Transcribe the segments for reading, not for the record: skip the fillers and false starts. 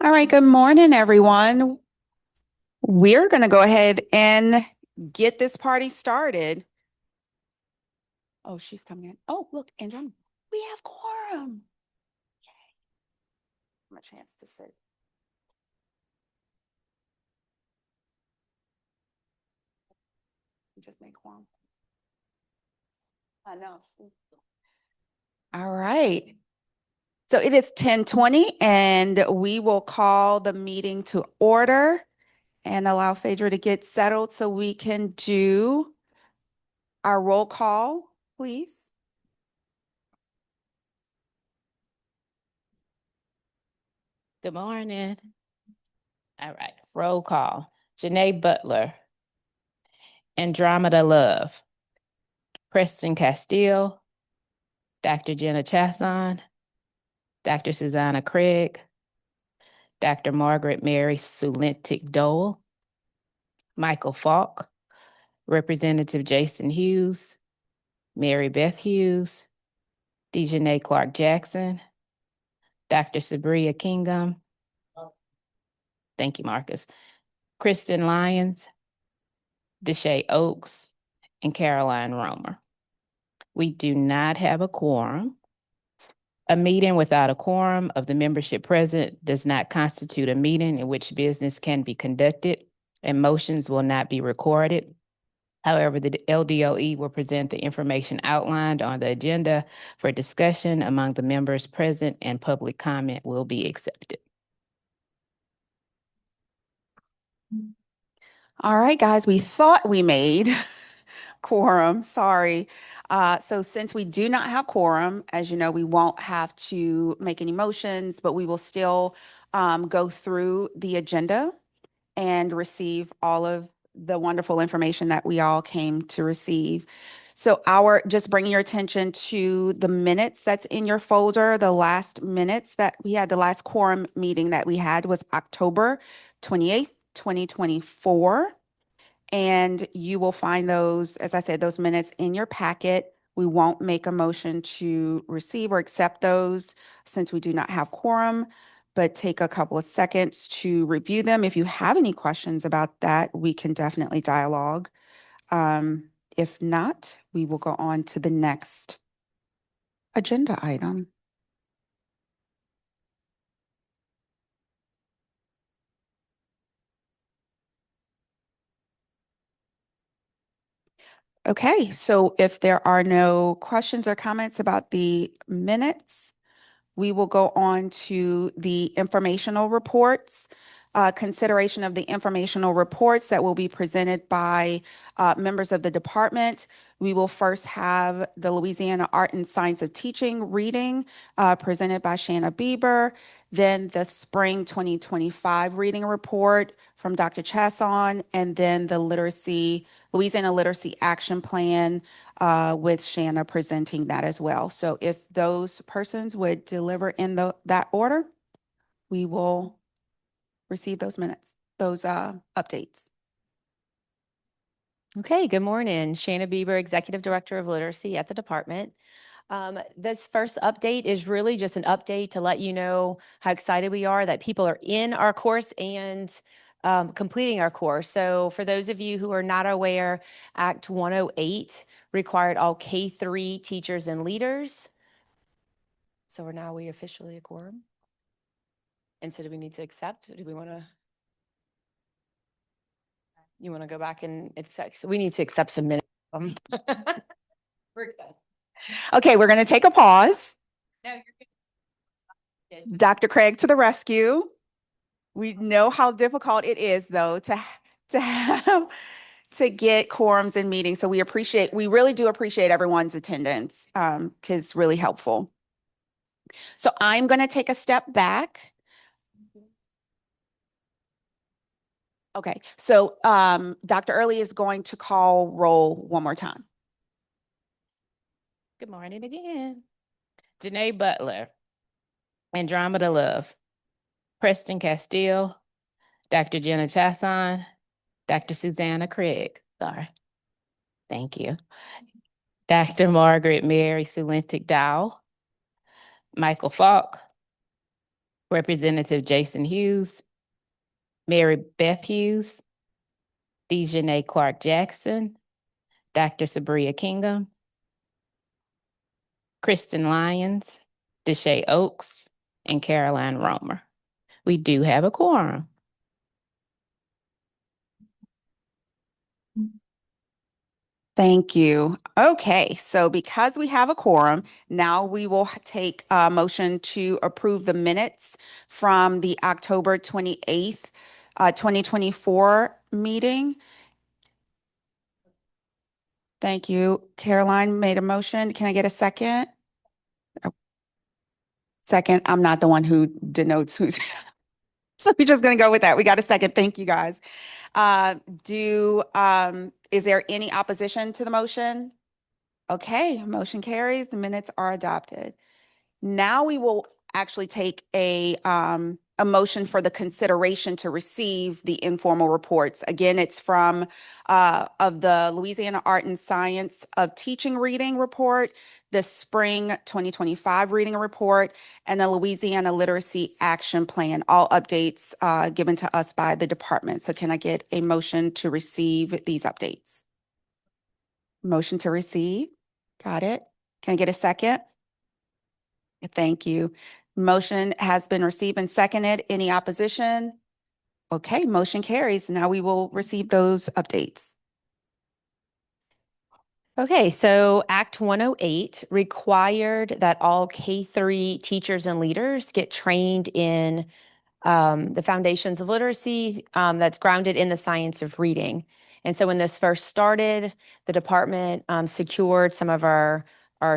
All right, good morning, everyone. We're going to go ahead and get this party started. Oh, she's coming in. Oh, look, Andrew, we have quorum. Yay. A chance to sit. Just make quorum. I know. All right. So it is 10:20 and we will call the meeting to order and allow Phaedra to get settled so we can do our roll call, please. Good morning. All right, roll call. Janae Butler, Andromeda Love, Preston Castile, Dr. Jenna Chasson, Dr. Susanna Craig, Dr. Margaret Mary Sulentic Dole, Michael Falk, Representative Jason Hughes, Mary Beth Hughes, Dejanay Clark Jackson, Dr. Sabria Kingham. Thank you, Marcus. Kristen Lyons, Deshae Oaks, and Caroline Romer. We do not have a quorum. A meeting without a quorum of the membership present does not constitute a meeting in which business can be conducted, and motions will not be recorded. However, the LDOE will present the information outlined on the agenda for discussion among the members present, and public comment will be accepted. All right, guys, we thought we made quorum, sorry. So since we do not have quorum, as you know, we won't have to make any motions, but we will still go through the agenda and receive all of the wonderful information that we all came to receive. So just bringing your attention to the minutes that's in your folder, the last minutes that we had, the last quorum meeting that we had was October 28th, 2024. And you will find those, as I said, those minutes in your packet. We won't make a motion to receive or accept those since we do not have quorum, but take a couple of seconds to review them. If you have any questions about that, we can definitely dialogue. If not, we will go on to the next agenda item. Okay, so if there are no questions or comments about the minutes, we will go on to the informational reports. Consideration of the informational reports that will be presented by members of the department. We will first have the Louisiana Art and Science of Teaching reading presented by Shanna Bieber, then the Spring 2025 reading report from Dr. Chasson, and then the Louisiana Literacy Action Plan with Shanna presenting that as well. So if those persons would deliver in that order, we will receive those minutes, those updates. Okay, good morning. Shanna Bieber, Executive Director of Literacy at the department. This first update is really just an update to let you know how excited we are that people are in our course and completing our course. So for those of you who are not aware, Act 108 required all K-3 teachers and leaders. So are we officially a quorum? And so do we need to accept? Do we want to? You want to go back and accept? So we need to accept some minutes. We're excited. Okay, we're going to take a pause. No, you're good. Dr. Craig to the rescue. We know how difficult it is, though, to have to get quorums in meetings. So we really do appreciate everyone's attendance because it's really helpful. So I'm going to take a step back. Okay, so Dr. Early is going to call roll one more time. Good morning again. Janae Butler, Andromeda Love, Preston Castile, Dr. Jenna Chasson, Dr. Susanna Craig. Sorry. Thank you. Dr. Margaret Mary Sulentic Dowell, Michael Falk, Representative Jason Hughes, Mary Beth Hughes, Dejanay Clark Jackson, Dr. Sabria Kingham, Kristen Lyons, Deshae Oaks, and Caroline Romer. We do have a quorum. Thank you. Okay, so because we have a quorum, now we will take a motion to approve the minutes from the October 28th, 2024 meeting. Thank you. Caroline made a motion. Can I get a second? Oh, second, I'm not the one who denotes who's, so we're just gonna go with that. We got a second. Thank you, guys. Is there any opposition to the motion? Okay, motion carries. The minutes are adopted. Now we will actually take a motion for the consideration to receive the informal reports. Again, it's from of the Louisiana Art and Science of Teaching Reading Report, the Spring 2025 Reading Report, and the Louisiana Literacy Action Plan, all updates given to us by the department. So can I get a motion to receive these updates? Motion to receive. Got it. Can I get a second? Thank you. Motion has been received and seconded. Any opposition? Okay, motion carries. Now we will receive those updates. Okay, so Act 108 required that all K-3 teachers and leaders get trained in the foundations of literacy that's grounded in the science of reading. And so when this first started, the department secured some of our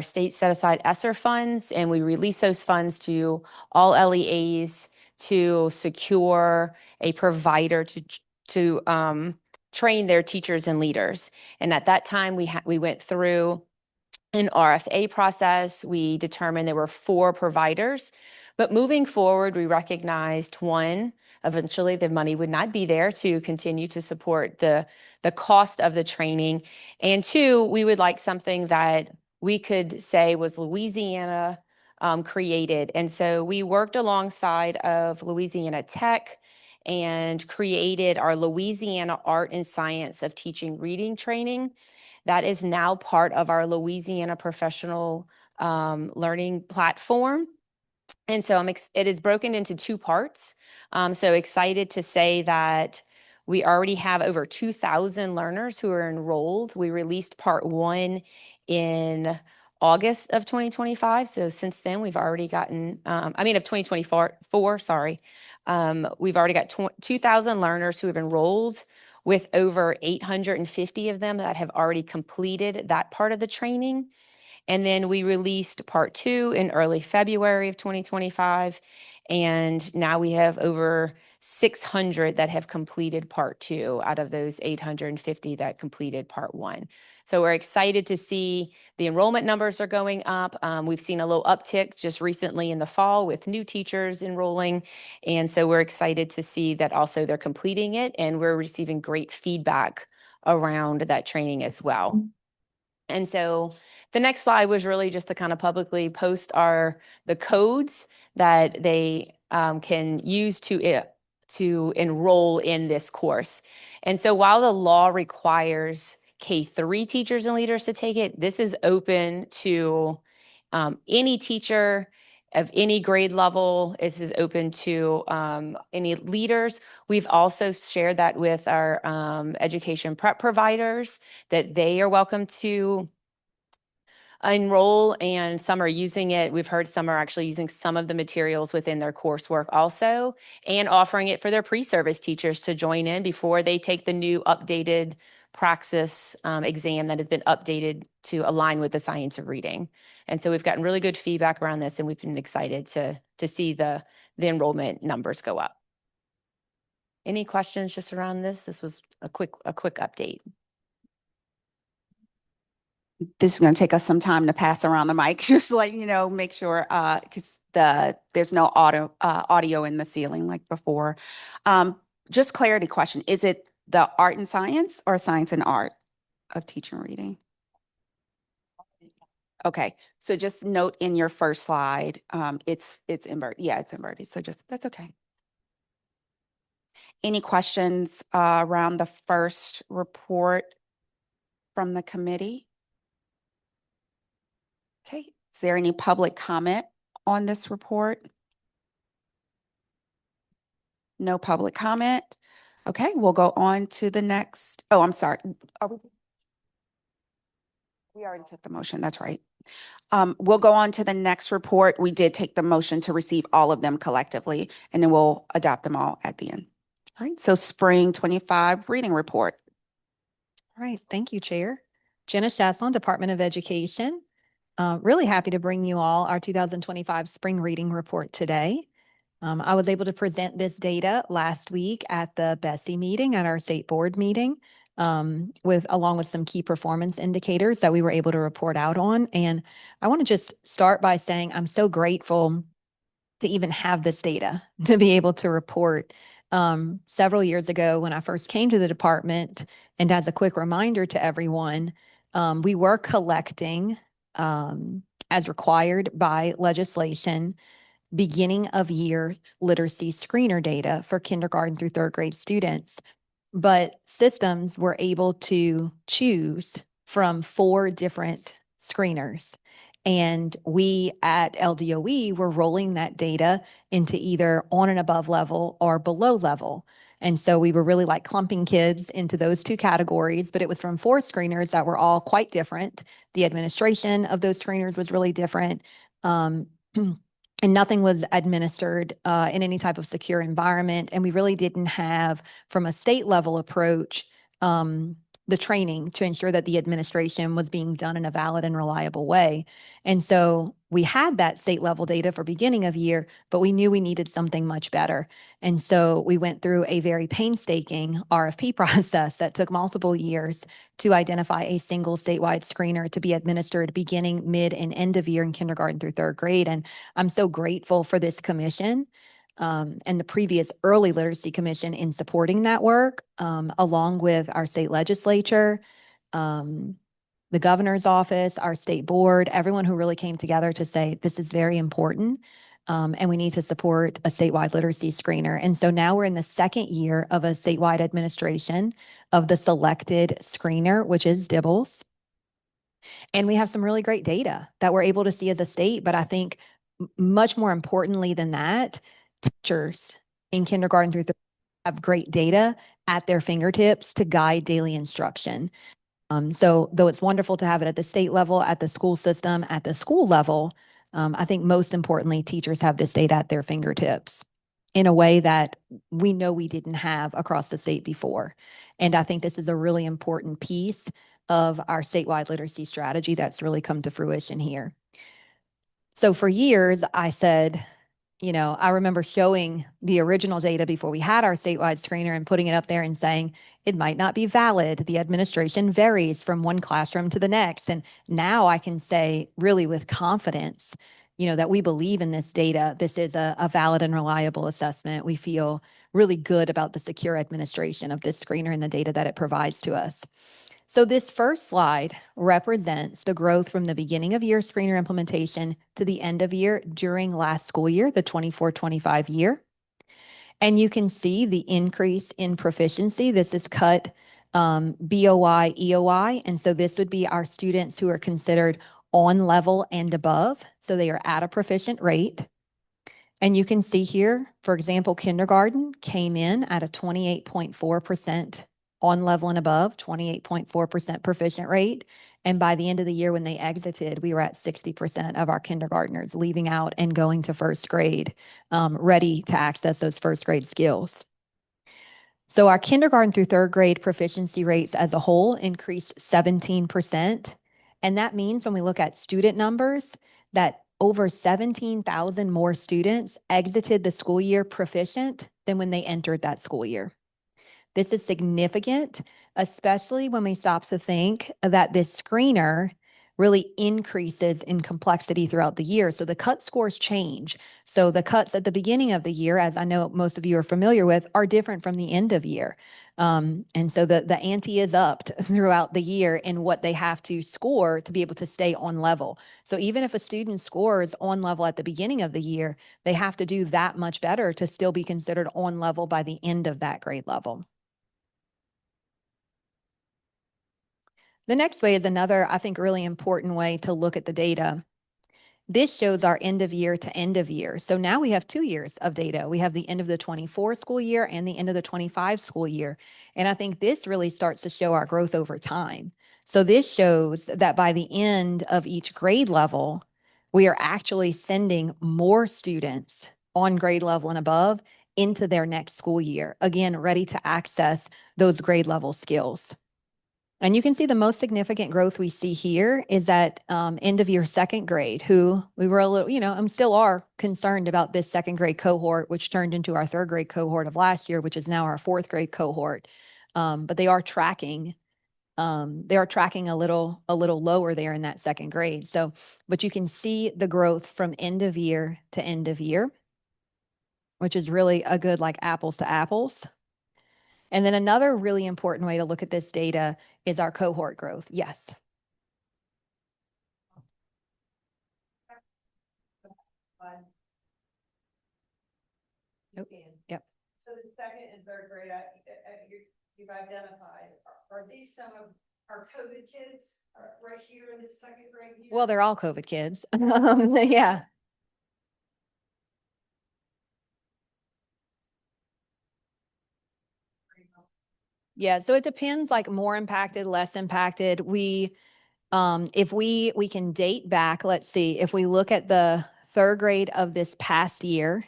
state set aside ESSER funds, and we released those funds to all LEAs to secure a provider to train their teachers and leaders. And at that time, we went through an RFA process. We determined there were 4 providers. But moving forward, we recognized one, eventually the money would not be there to continue to support the cost of the training. And 2, we would like something that we could say was Louisiana created. And so we worked alongside of Louisiana Tech and created our Louisiana Art and Science of Teaching Reading Training. That is now part of our Louisiana Professional Learning Platform. And so it is broken into 2 parts. So excited to say that we already have over 2,000 learners who are enrolled. We released part 1 in August of 2025. So since then, we've already gotten, of 2024, sorry. We've already got 2,000 learners who have enrolled, with over 850 of them that have already completed that part of the training. And then we released part 2 in early February of 2025. And now we have over 600 that have completed part 2 out of those 850 that completed part 1. So we're excited to see the enrollment numbers are going up. We've seen a little uptick just recently in the fall with new teachers enrolling. And so we're excited to see that also they're completing it, and we're receiving great feedback around that training as well. And so the next slide was really just to kind of publicly post the codes that they can use to enroll in this course. And so while the law requires K-3 teachers and leaders to take it, this is open to any teacher of any grade level. This is open to any leaders. We've also shared that with our education prep providers, that they are welcome to enroll, and some are using it. We've heard some are actually using some of the materials within their coursework also, and offering it for their pre-service teachers to join in before they take the new updated praxis exam that has been updated to align with the science of reading. And so we've gotten really good feedback around this, and we've been excited to see the enrollment numbers go up. Any questions just around this? This was a quick update. This is going to take us some time to pass around the mic, just like, make sure, because there's no audio in the ceiling like before. Just clarity question. Is it the art and science or science and art of teaching reading? Okay, so just note in your first slide, it's inverted. Yeah, it's inverted. So just, that's okay. Any questions around the first report from the committee? Okay, is there any public comment on this report? No public comment. Okay, we'll go on to the next. Oh, I'm sorry. Are we already took the motion. That's right. We'll go on to the next report. We did take the motion to receive all of them collectively, and then we'll adopt them all at the end. All right, so spring 25 reading report. All right, thank you, Chair. Jenna Chaslon, Department of Education. Really happy to bring you all our 2025 spring reading report today. I was able to present this data last week at the BESI meeting at our state board meeting, along with some key performance indicators that we were able to report out on. And I want to just start by saying I'm so grateful to even have this data to be able to report. Several years ago, when I first came to the department, and as a quick reminder to everyone, we were collecting, as required by legislation, beginning of year literacy screener data for kindergarten through third grade students. But systems were able to choose from 4 different screeners. And we at LDOE were rolling that data into either on and above level or below level. And so we were really like clumping kids into those 2 categories, but it was from 4 screeners that were all quite different. The administration of those screeners was really different. Um, and nothing was administered in any type of secure environment. And we really didn't have, from a state level approach, the training to ensure that the administration was being done in a valid and reliable way. And so we had that state level data for beginning of year, but we knew we needed something much better. And so we went through a very painstaking RFP process that took multiple years to identify a single statewide screener to be administered beginning, mid, and end of year in kindergarten through third grade. And I'm so grateful for this commission and the previous Early Literacy Commission in supporting that work, along with our state legislature, the governor's office, our state board, everyone who really came together to say, this is very important. And we need to support a statewide literacy screener. And so now we're in the second year of a statewide administration of the selected screener, which is Dibbles. And we have some really great data that we're able to see as a state. But I think much more importantly than that, teachers in kindergarten through third have great data at their fingertips to guide daily instruction. So though it's wonderful to have it at the state level, at the school system, at the school level, I think most importantly, teachers have this data at their fingertips in a way that we know we didn't have across the state before. And I think this is a really important piece of our statewide literacy strategy that's really come to fruition here. So for years, I said, I remember showing the original data before we had our statewide screener and putting it up there and saying, it might not be valid. The administration varies from one classroom to the next. And now I can say really with confidence, that we believe in this data. This is a valid and reliable assessment. We feel really good about the secure administration of this screener and the data that it provides to us. So this first slide represents the growth from the beginning of year screener implementation to the end of year during last school year, the 24-25 year. And you can see the increase in proficiency. This is cut BOI, EOI. And so this would be our students who are considered on level and above. So they are at a proficient rate. And you can see here, for example, kindergarten came in at a 28.4% on level and above, 28.4% proficient rate. And by the end of the year when they exited, we were at 60% of our kindergartners leaving out and going to first grade, ready to access those first grade skills. So our kindergarten through third grade proficiency rates as a whole increased 17%. And that means when we look at student numbers, that over 17,000 more students exited the school year proficient than when they entered that school year. This is significant, especially when we stop to think that this screener really increases in complexity throughout the year. So the cut scores change. So the cuts at the beginning of the year, as I know most of you are familiar with, are different from the end of year. And so the ante is upped throughout the year in what they have to score to be able to stay on level. So even if a student scores on level at the beginning of the year, they have to do that much better to still be considered on level by the end of that grade level. The next way is another, I think, really important way to look at the data. This shows our end of year to end of year. So now we have 2 years of data. We have the end of the 24 school year and the end of the 25 school year. And I think this really starts to show our growth over time. So this shows that by the end of each grade level, we are actually sending more students on grade level and above into their next school year, again, ready to access those grade level skills. And you can see the most significant growth we see here is at end of year second grade, who we were a little, still are concerned about this second grade cohort, which turned into our third grade cohort of last year, which is now our fourth grade cohort. But they are tracking a little lower there in that second grade. So, but you can see the growth from end of year to end of year, which is really a good like apples to apples. And then another really important way to look at this data is our cohort growth. Yes. Nope. Yep. So the second and third grade, you've identified, are these some of our COVID kids right here in this second grade year? Well, they're all COVID kids. Yeah. Yeah, so it depends, like more impacted, less impacted. If we can date back, let's see, if we look at the third grade of this past year,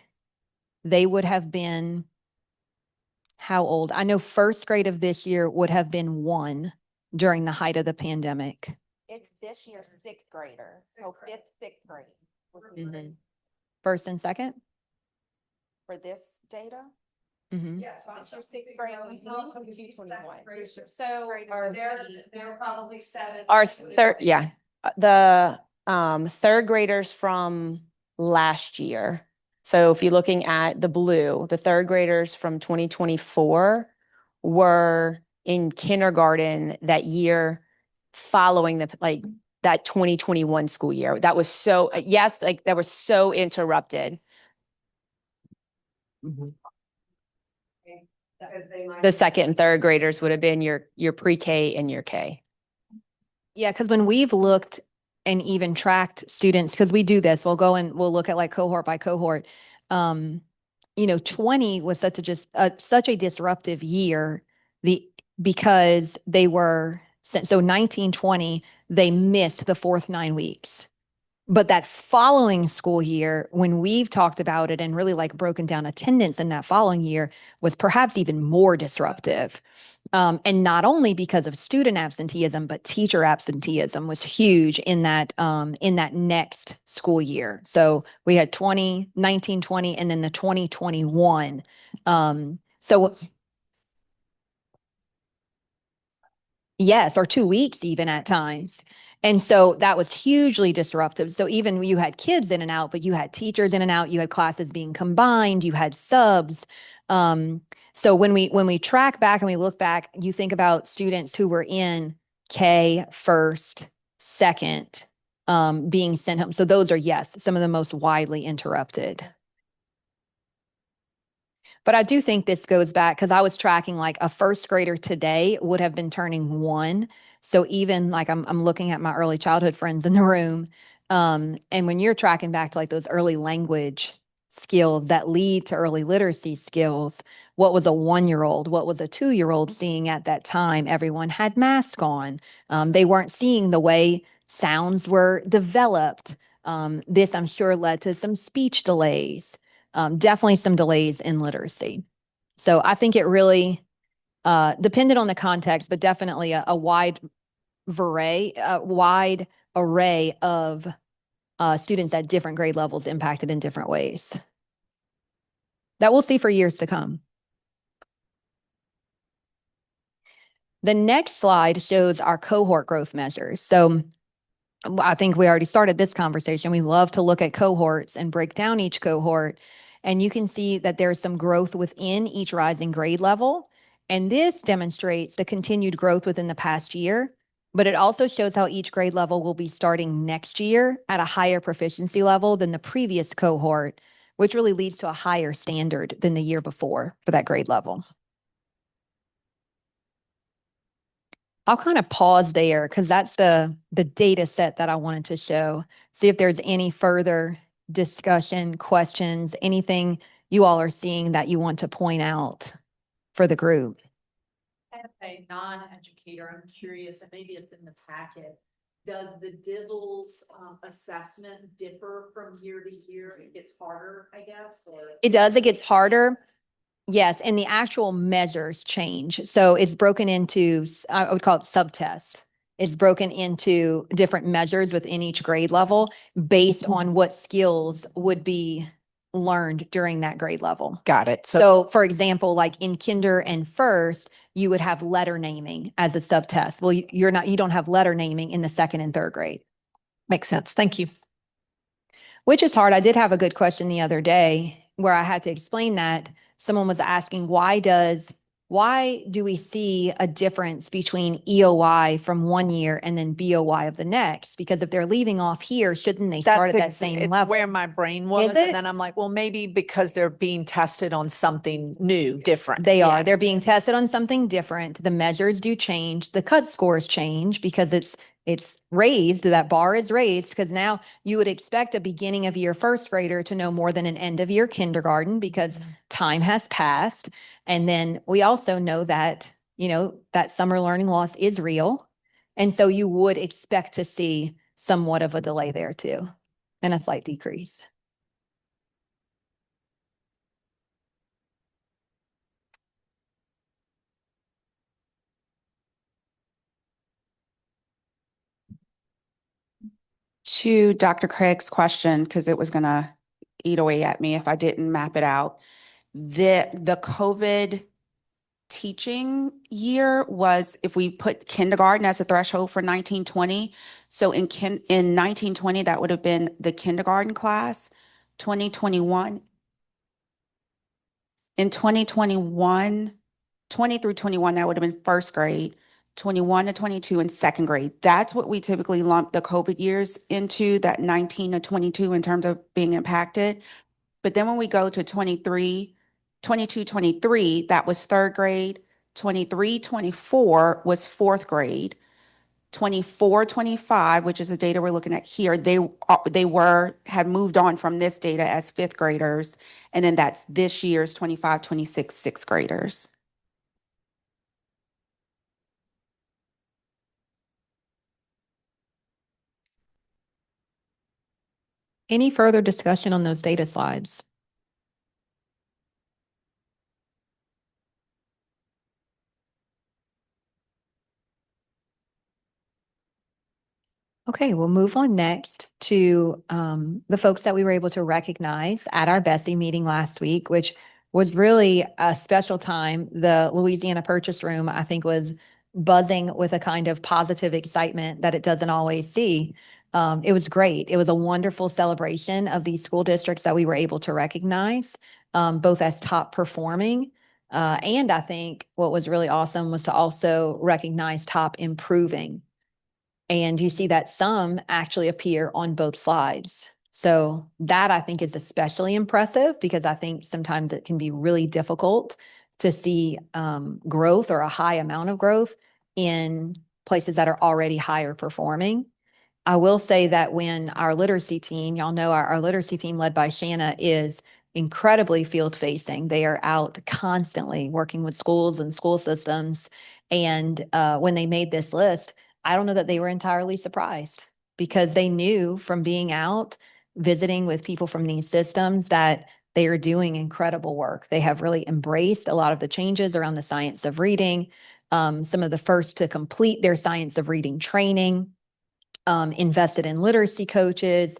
they would have been how old? I know first grade of this year would have been 1 during the height of the pandemic. It's this year's sixth grader, so fifth, sixth grade. Mm-hmm. First and second? For this data. Mm-hmm. Yes. It's your sixth grade. So they're probably 7. our third, yeah, the third graders from last year. So if you're looking at the blue, the third graders from 2024 were in kindergarten that year following that 2021 school year. That was so, yes, like that was so interrupted. The second and third graders would have been your pre-K and your K. Yeah, because when we've looked and even tracked students, because we do this, we'll go and we'll look at like cohort by cohort. 20 was such a disruptive year. Because they were so 1920, they missed the fourth 9 weeks. But that following school year, when we've talked about it and really like broken down attendance in that following year, was perhaps even more disruptive. And not only because of student absenteeism, but teacher absenteeism was huge in that next school year. So we had 19, 20, and then the 2021. So yes, or 2 weeks even at times. And so that was hugely disruptive. So even you had kids in and out, but you had teachers in and out, you had classes being combined, you had subs. So when we track back and we look back, you think about students who were in K first, second, being sent home. So those are, yes, some of the most widely interrupted. But I do think this goes back because I was tracking like a first grader today would have been turning 1. So even like I'm looking at my early childhood friends in the room. And when you're tracking back to like those early language skills that lead to early literacy skills, what was a 1-year-old, what was a 2-year-old seeing at that time? Everyone had masks on. They weren't seeing the way sounds were developed. This, I'm sure, led to some speech delays. Definitely some delays in literacy. So I think it really depended on the context, but definitely a wide array of students at different grade levels impacted in different ways. That we'll see for years to come. The next slide shows our cohort growth measures. So I think we already started this conversation. We love to look at cohorts and break down each cohort. And you can see that there's some growth within each rising grade level. And this demonstrates the continued growth within the past year, but it also shows how each grade level will be starting next year at a higher proficiency level than the previous cohort, which really leads to a higher standard than the year before for that grade level. I'll kind of pause there because that's the data set that I wanted to show. See if there's any further discussion, questions, anything you all are seeing that you want to point out for the group. As a non-educator, I'm curious, and maybe it's in the packet. Does the DIBELS assessment differ from year to year? It gets harder, I guess, or It does, it gets harder. Yes, and the actual measures change. So it's broken into, I would call it subtests. It's broken into different measures within each grade level based on what skills would be learned during that grade level. Got it. So for example, like in kinder and first, you would have letter naming as a subtest. Well, you don't have letter naming in the second and third grade. Makes sense. Thank you. Which is hard. I did have a good question the other day where I had to explain that. Someone was asking, why do we see a difference between EOI from one year and then BOI of the next? Because if they're leaving off here, shouldn't they start at that same it's level? where my brain was. it? And then I'm like, well, maybe because they're being tested on something new, different. They Yeah. are. They're being tested on something different. The measures do change. The cut scores change because it's raised. That bar is raised because now you would expect a beginning of year first grader to know more than an end of year kindergarten because time has passed. And then we also know that, that summer learning loss is real. And so you would expect to see somewhat of a delay there too, and a slight decrease. To Dr. Craig's question, because it was going to eat away at me if I didn't map it out. The COVID teaching year was, if we put kindergarten as a threshold for 1920. So in 1920, that would have been the kindergarten class. 2021. In 2021, 20 through 21, that would have been first grade. 21 to 22 in second grade. That's what we typically lump the COVID years into, that 19 to 22 in terms of being impacted. But then when we go to 23, 22, 23, that was third grade. 23, 24 was fourth grade. 24, 25, which is the data we're looking at here, they have moved on from this data as fifth graders. And then that's this year's 25, 26, sixth graders. Any further discussion on those data slides? Okay, we'll move on next to the folks that we were able to recognize at our Bessie meeting last week, which was really a special time. The Louisiana Purchase Room, I think, was buzzing with a kind of positive excitement that it doesn't always see. It was great. It was a wonderful celebration of these school districts that we were able to recognize, both as top performing. And I think what was really awesome was to also recognize top improving. And you see that some actually appear on both slides. So that I think is especially impressive because I think sometimes it can be really difficult to see growth or a high amount of growth in places that are already higher performing. I will say that when our literacy team, y'all know our literacy team led by Shanna is incredibly field facing. They are out constantly working with schools and school systems. And when they made this list, I don't know that they were entirely surprised because they knew from being out visiting with people from these systems that they are doing incredible work. They have really embraced a lot of the changes around the science of reading, some of the first to complete their science of reading training, invested in literacy coaches,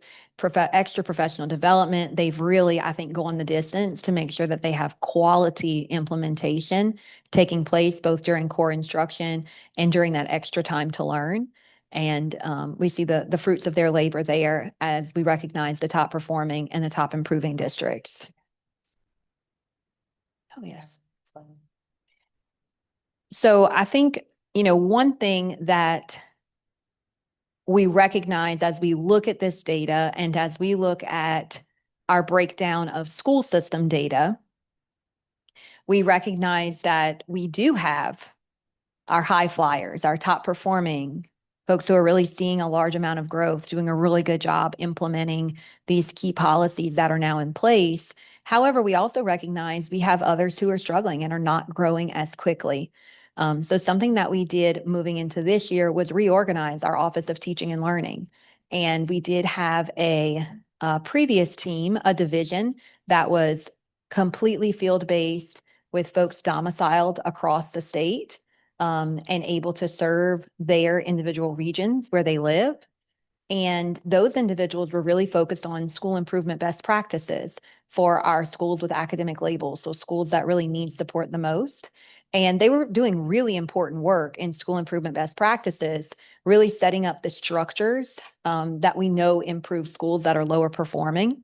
extra professional development. They've really, I think, gone the distance to make sure that they have quality implementation taking place both during core instruction and during that extra time to learn. And we see the fruits of their labor there as we recognize the top performing and the top improving districts. Oh, yes. So I think, one thing that we recognize as we look at this data and as we look at our breakdown of school system data, we recognize that we do have our high flyers, our top performing folks who are really seeing a large amount of growth, doing a really good job implementing these key policies that are now in place. However, we also recognize we have others who are struggling and are not growing as quickly. So something that we did moving into this year was reorganize our Office of Teaching and Learning. And we did have a previous team, a division that was completely field-based with folks domiciled across the state and able to serve their individual regions where they live. And those individuals were really focused on school improvement best practices for our schools with academic labels, so schools that really need support the most. And they were doing really important work in school improvement best practices, really setting up the structures that we know improve schools that are lower performing.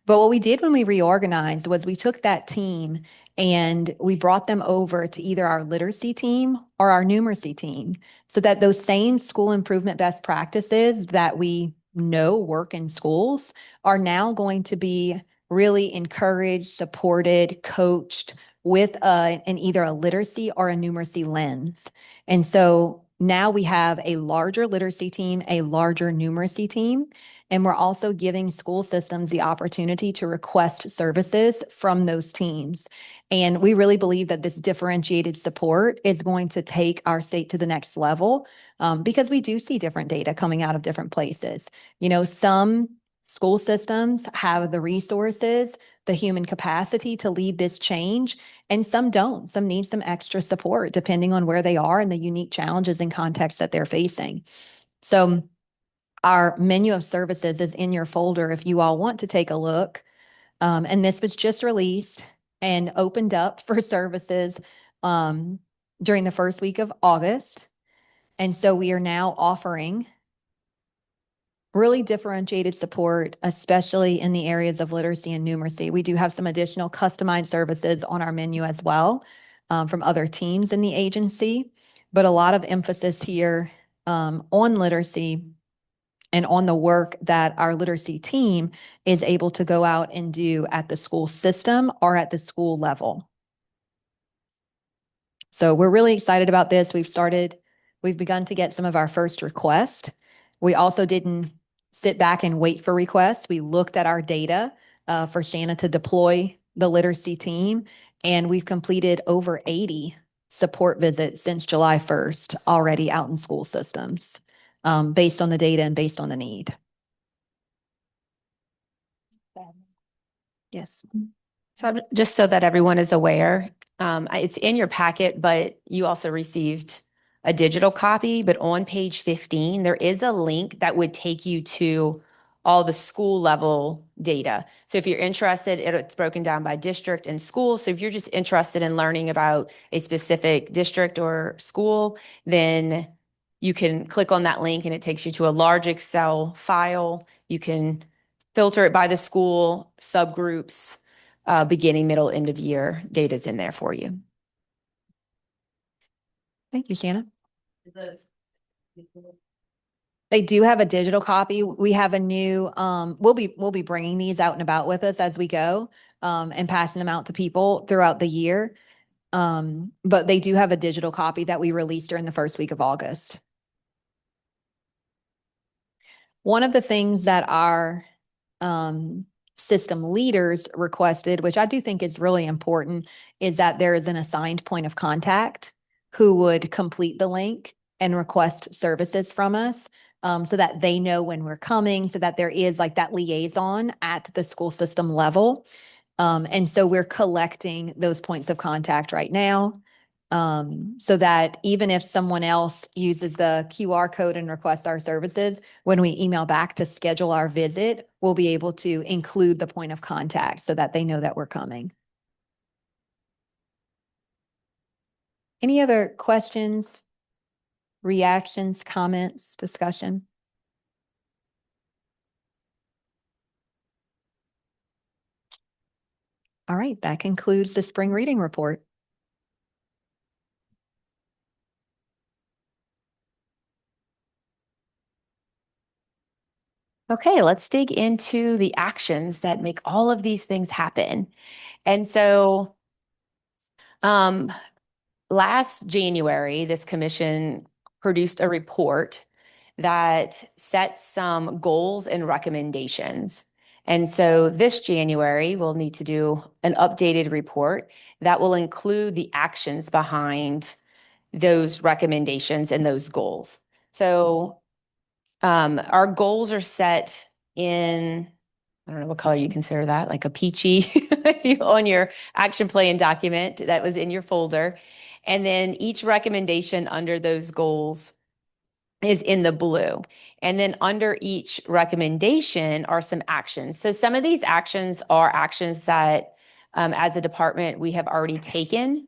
But what we did when we reorganized was we took that team and we brought them over to either our literacy team or our numeracy team so that those same school improvement best practices that we know work in schools are now going to be really encouraged, supported, coached with an either a literacy or a numeracy lens. And so now we have a larger literacy team, a larger numeracy team, and we're also giving school systems the opportunity to request services from those teams. And we really believe that this differentiated support is going to take our state to the next level because we do see different data coming out of different places. Some school systems have the resources, the human capacity to lead this change, and some don't. Some need some extra support depending on where they are and the unique challenges and contexts that they're facing. So our menu of services is in your folder if you all want to take a look. And this was just released and opened up for services during the first week of August. And so we are now offering really differentiated support, especially in the areas of literacy and numeracy. We do have some additional customized services on our menu as well from other teams in the agency, but a lot of emphasis here on literacy and on the work that our literacy team is able to go out and do at the school system or at the school level. So we're really excited about this. We've begun to get some of our first requests. We also didn't sit back and wait for requests. We looked at our data for Shanna to deploy the literacy team, and we've completed over 80 support visits since July 1st already out in school systems based on the data and based on the need. Yes. So just so that everyone is aware, it's in your packet, but you also received a digital copy. But on page 15, there is a link that would take you to all the school level data. So if you're interested, it's broken down by district and school. So if you're just interested in learning about a specific district or school, then you can click on that link and it takes you to a large Excel file. You can filter it by the school, subgroups, beginning, middle, end of year data's in there for you. Thank you, Shanna. They do have a digital copy. We have a new, we'll be bringing these out and about with us as we go and passing them out to people throughout the year. But they do have a digital copy that we released during the first week of August. One of the things that our system leaders requested, which I do think is really important, is that there is an assigned point of contact who would complete the link and request services from us so that they know when we're coming, so that there is like that liaison at the school system level. And so we're collecting those points of contact right now. So that even if someone else uses the QR code and requests our services, when we email back to schedule our visit, we'll be able to include the point of contact so that they know that we're coming. Any other questions Reactions, comments, discussion? All right, that concludes the spring reading report. Okay, let's dig into the actions that make all of these things happen. And so, last January, this commission produced a report that sets some goals and recommendations. And so this January, we'll need to do an updated report that will include the actions behind those recommendations and those goals. So our goals are set in, I don't know what color you consider that, like a peachy on your action plan document that was in your folder. And then each recommendation under those goals is in the blue. And then under each recommendation are some actions. So some of these actions are actions that as a department we have already taken.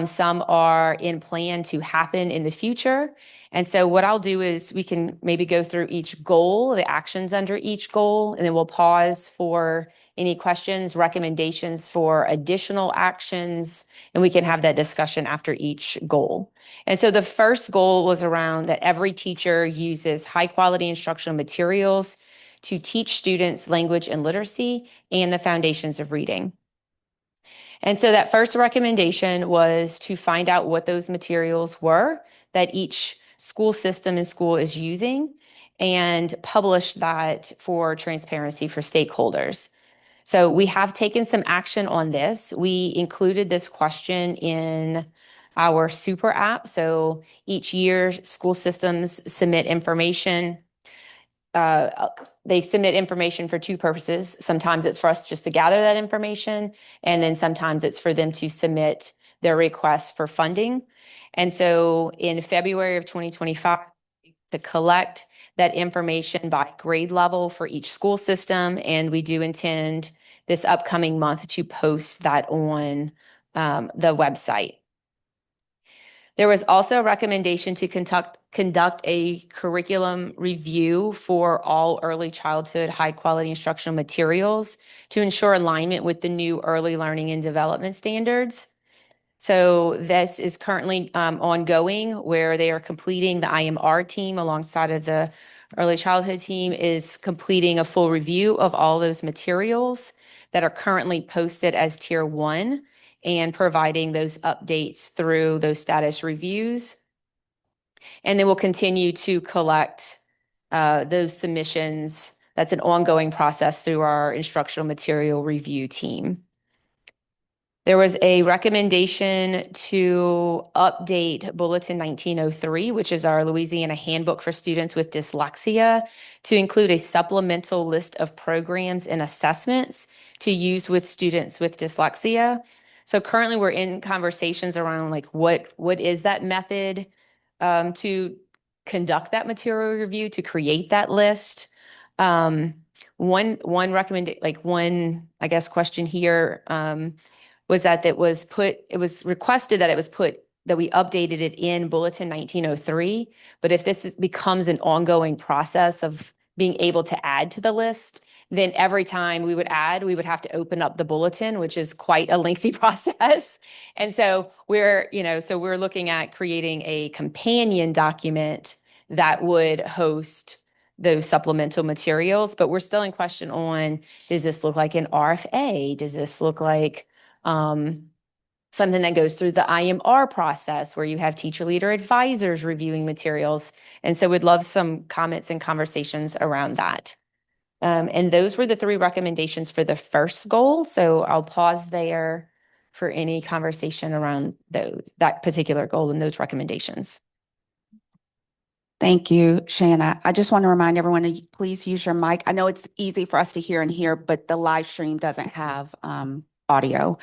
Some are in plan to happen in the future. And so what I'll do is we can maybe go through each goal, the actions under each goal, and then we'll pause for any questions, recommendations for additional actions, and we can have that discussion after each goal. And so the first goal was around that every teacher uses high quality instructional materials to teach students language and literacy and the foundations of reading. And so that first recommendation was to find out what those materials were that each school system and school is using and publish that for transparency for stakeholders. So we have taken some action on this. We included this question in our super app. So each year, school systems submit information. They submit information for two purposes. Sometimes it's for us just to gather that information, and then sometimes it's for them to submit their requests for funding. And so in February of 2025, to collect that information by grade level for each school system, and we do intend this upcoming month to post that on the website. There was also a recommendation to conduct a curriculum review for all early childhood high quality instructional materials to ensure alignment with the new early learning and development standards. So this is currently ongoing, where they are completing, the IMR team alongside of the early childhood team is completing a full review of all those materials that are currently posted as tier 1 and providing those updates through those status reviews. And then we'll continue to collect those submissions. That's an ongoing process through our instructional material review team. There was a recommendation to update Bulletin 1903, which is our Louisiana Handbook for Students with Dyslexia, to include a supplemental list of programs and assessments to use with students with dyslexia. So currently we're in conversations around like what is that method to conduct that material review, to create that list. One I guess question here was that it was requested that that we updated it in Bulletin 1903. But if this becomes an ongoing process of being able to add to the list, then every time we would add, we would have to open up the bulletin, which is quite a lengthy process. And so we're looking at creating a companion document that would host those supplemental materials, but we're still in question on, does this look like an RFA? Does this look like something that goes through the IMR process where you have teacher leader advisors reviewing materials? And so we'd love some comments and conversations around that. And those were the 3 recommendations for the first goal. So I'll pause there for any conversation around that particular goal and those recommendations. Thank you, Shanna. I just want to remind everyone to please use your mic. I know it's easy for us to hear and hear, but the live stream doesn't have audio.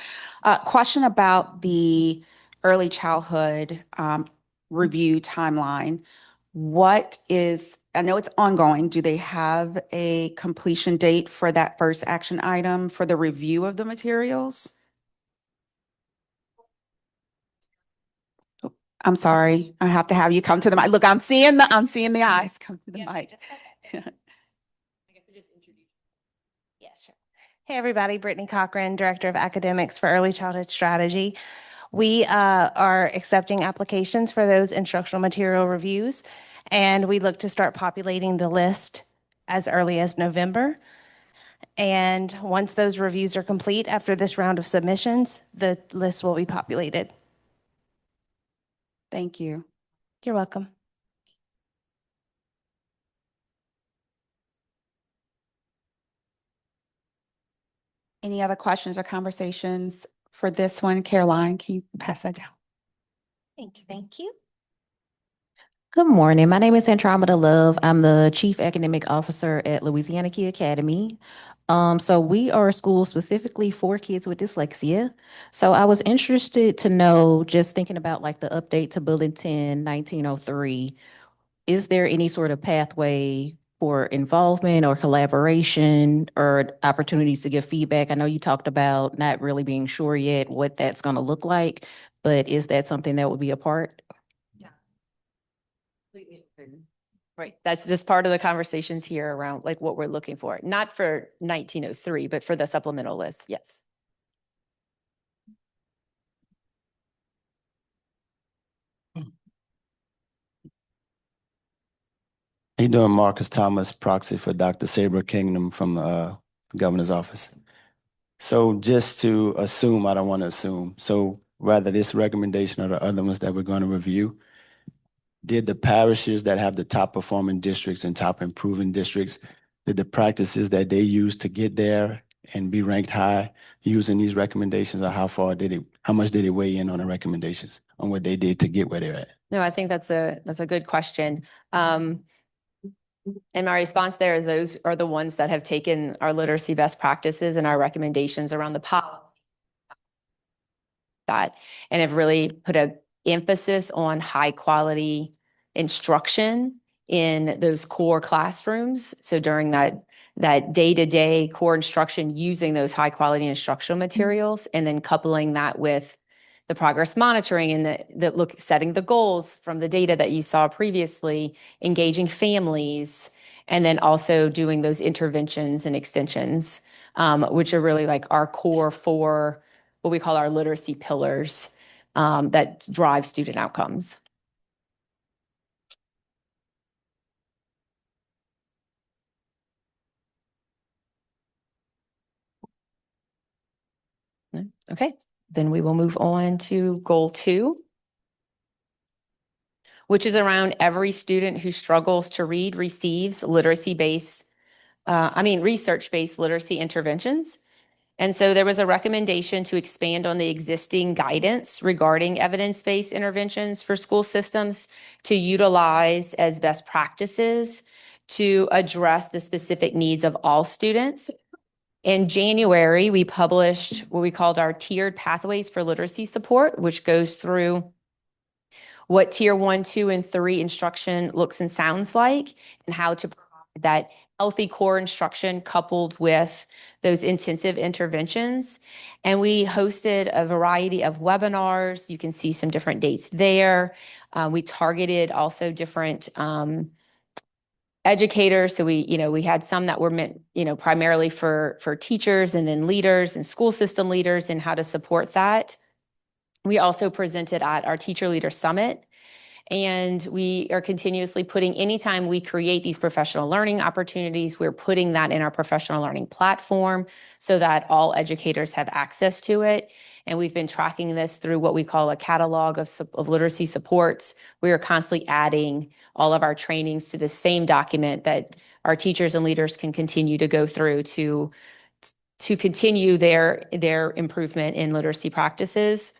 Question about the early childhood review timeline. I know it's ongoing. Do they have a completion date for that first action item for the review of the materials? I'm sorry. I have to have you come to the mic. Look, I'm seeing the eyes. Come to the mic. Yeah, sure. Hey, everybody, Brittany Cochran, Director of Academics for Early Childhood Strategy. We are accepting applications for those instructional material reviews, and we look to start populating the list as early as November. And once those reviews are complete after this round of submissions, the list will be populated. Thank you. You're welcome. Any other questions or conversations for this one? Caroline, can you pass that down? Thank you. Good morning. My name is Andromeda Love. I'm the Chief Academic Officer at Louisiana Key Academy. So we are a school specifically for kids with dyslexia. So I was interested to know, just thinking about like the update to Bulletin 1903, is there any sort of pathway for involvement or collaboration or opportunities to give feedback? I know you talked about not really being sure yet what that's going to look like, but is that something that would be a part? Right. That's this part of the conversations here around like what we're looking for, not for 1903, but for the supplemental list. Yes. How you doing, Marcus Thomas, proxy for Dr. Saber Kingdom from the governor's office. So just to assume, I don't want to assume. So rather this recommendation or the other ones that we're going to review, did the parishes that have the top performing districts and top improving districts, did the practices that they use to get there and be ranked high using these recommendations, or how much did it weigh in on the recommendations on what they did to get where they're at? No, I think that's a good question. And my response there is those are the ones that have taken our literacy best practices and our recommendations around the policy that and have really put an emphasis on high quality instruction in those core classrooms. So during that day-to-day core instruction, using those high quality instructional materials, and then coupling that with the progress monitoring and setting the goals from the data that you saw previously, engaging families, and then also doing those interventions and extensions, which are really like our core for what we call our literacy pillars that drive student outcomes. Okay, then we will move on to goal 2, which is around every student who struggles to read receives research-based literacy interventions. And so there was a recommendation to expand on the existing guidance regarding evidence-based interventions for school systems to utilize as best practices to address the specific needs of all students. In January, we published what we called our tiered pathways for literacy support, which goes through what tier 1, 2, and 3 instruction looks and sounds like, and how to provide that healthy core instruction coupled with those intensive interventions. And we hosted a variety of webinars. You can see some different dates there. We targeted also different educators. So we had some that were meant, primarily for teachers and then leaders and school system leaders and how to support that. We also presented at our Teacher Leader Summit. And we are continuously putting, anytime we create these professional learning opportunities, we're putting that in our professional learning platform so that all educators have access to it. And we've been tracking this through what we call a catalog of literacy supports. We are constantly adding all of our trainings to the same document that our teachers and leaders can continue to go through to continue their improvement in literacy practices.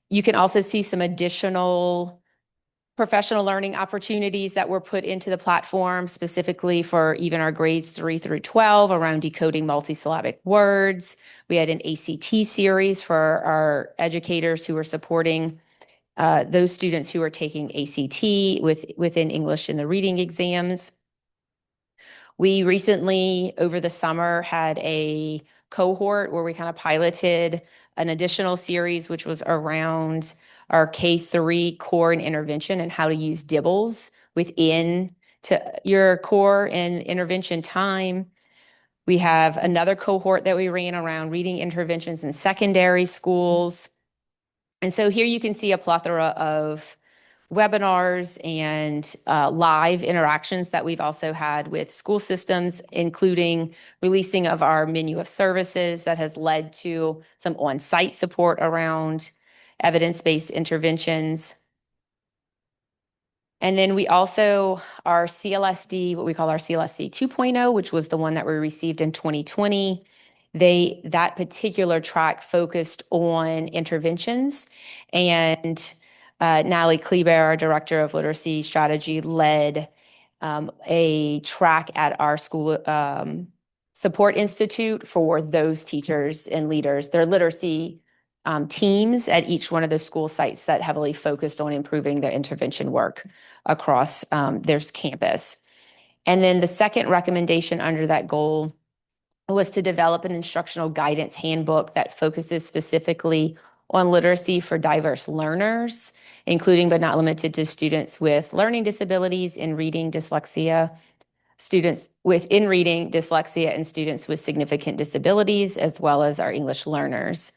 You can also see some additional professional learning opportunities that were put into the platform specifically for even our grades 3 through 12 around decoding multisyllabic words. We had an ACT series for our educators who are supporting those students who are taking ACT within English in the reading exams. We recently, over the summer, had a cohort where we kind of piloted an additional series, which was around our K-3 core and intervention and how to use DIBBLs within your core and intervention time. We have another cohort that we ran around reading interventions in secondary schools. And so here you can see a plethora of webinars and live interactions that we've also had with school systems, including releasing of our menu of services that has led to some on-site support around evidence-based interventions. And then we also, our CLSD, what we call our CLSD 2.0, which was the one that we received in 2020, that particular track focused on interventions. And Natalie Kleber, our Director of Literacy Strategy, led a track at our school support institute for those teachers and leaders. Their literacy teams at each one of the school sites that heavily focused on improving their intervention work across their campus. And then the second recommendation under that goal was to develop an instructional guidance handbook that focuses specifically on literacy for diverse learners, including but not limited to students with learning disabilities in reading, dyslexia, students with in-reading dyslexia, and students with significant disabilities, as well as our English learners.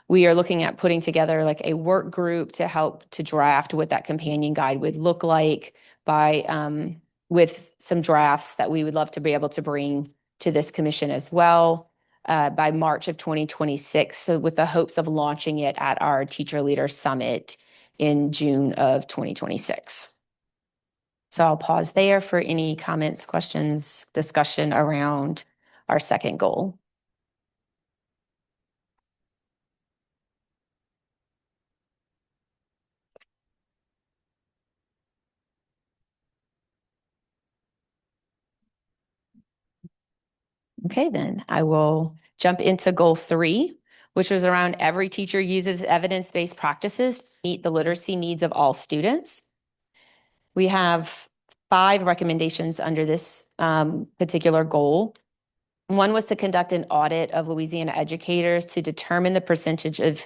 We are looking at putting together like a work group to help to draft what that companion guide would look like with some drafts that we would love to be able to bring to this commission as well by March of 2026. So with the hopes of launching it at our Teacher Leader Summit in June of 2026. So I'll pause there for any comments, questions, discussion around our second goal. Okay, then I will jump into goal 3, which was around every teacher uses evidence-based practices to meet the literacy needs of all students. We have 5 recommendations under this particular goal. One was to conduct an audit of Louisiana educators to determine the percentage of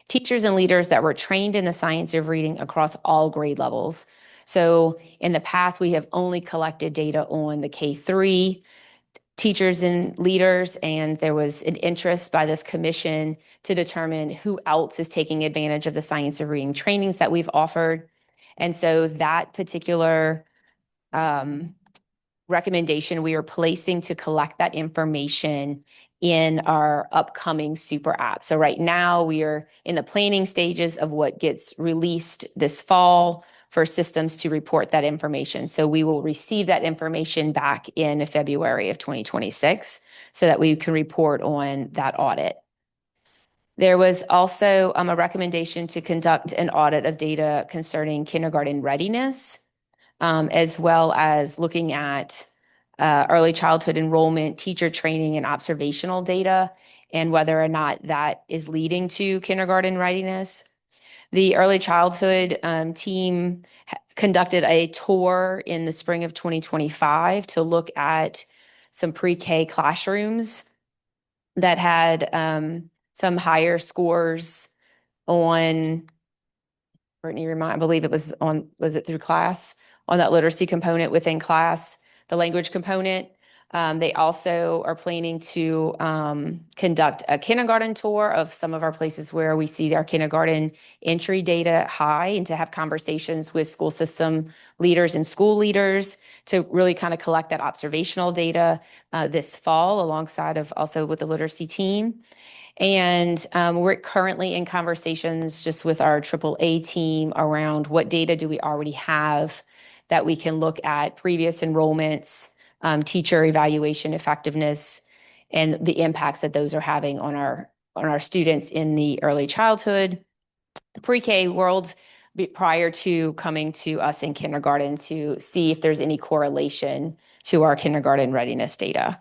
teachers and leaders that were trained in the science of reading across all grade levels. So in the past, we have only collected data on the K-3 teachers and leaders, and there was an interest by this commission to determine who else is taking advantage of the science of reading trainings that we've offered. And so that particular recommendation we are placing to collect that information in our upcoming super app. So right now we are in the planning stages of what gets released this fall for systems to report that information. So we will receive that information back in February of 2026 so that we can report on that audit. There was also a recommendation to conduct an audit of data concerning kindergarten readiness, as well as looking at early childhood enrollment, teacher training, and observational data, and whether or not that is leading to kindergarten readiness. The early childhood team conducted a tour in the spring of 2025 to look at some pre-K classrooms that had some higher scores on, Brittany, I believe it was it through class, on that literacy component within class, the language component. They also are planning to conduct a kindergarten tour of some of our places where we see our kindergarten entry data high, and to have conversations with school system leaders and school leaders to really kind of collect that observational data this fall, alongside of also with the literacy team. And we're currently in conversations just with our AAA team around what data do we already have that we can look at previous enrollments, teacher evaluation effectiveness, and the impacts that those are having on our students in the early childhood, pre-K world, prior to coming to us in kindergarten, to see if there's any correlation to our kindergarten readiness data.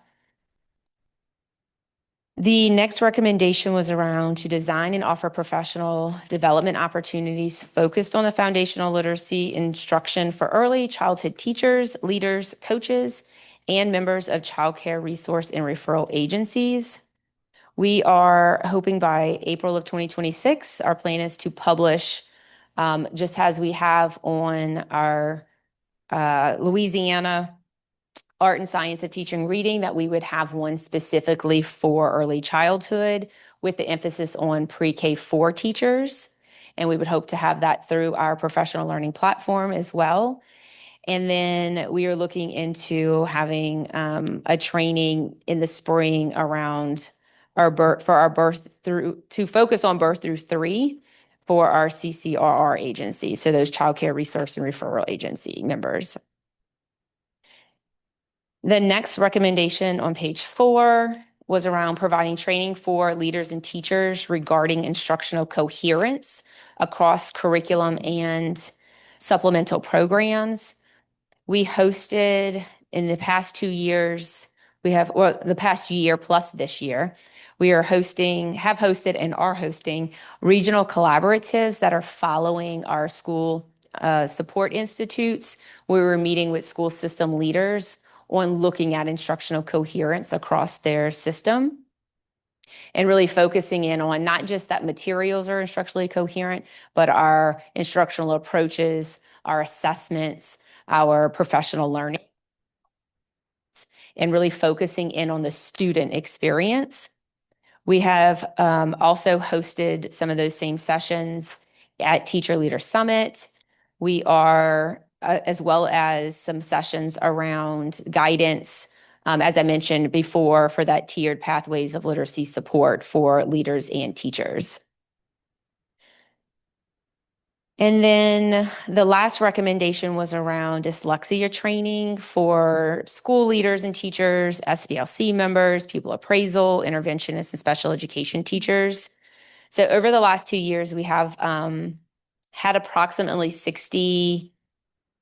The next recommendation was around to design and offer professional development opportunities focused on the foundational literacy instruction for early childhood teachers, leaders, coaches, and members of childcare resource and referral agencies. We are hoping by April of 2026, our plan is to publish, just as we have on our Louisiana Art and Science of Teaching Reading, that we would have one specifically for early childhood with the emphasis on pre-K 4 teachers. And we would hope to have that through our professional learning platform as well. And then we are looking into having a training in the spring around our birth through, to focus on birth through 3 for our CCRR agency. So those childcare resource and referral agency members. The next recommendation on page 4 was around providing training for leaders and teachers regarding instructional coherence across curriculum and supplemental programs. We hosted in the past 2 years, the past year plus this year, we have hosted and are hosting regional collaboratives that are following our school support institutes. We were meeting with school system leaders on looking at instructional coherence across their system and really focusing in on not just that materials are instructionally coherent, but our instructional approaches, our assessments, our professional learning, and really focusing in on the student experience. We have also hosted some of those same sessions at Teacher Leader Summit. We are, as well as some sessions around guidance, as I mentioned before, for that tiered pathways of literacy support for leaders and teachers. And then the last recommendation was around dyslexia training for school leaders and teachers, SBLC members, pupil appraisal, interventionists, and special education teachers. So over the last 2 years, we have had approximately 60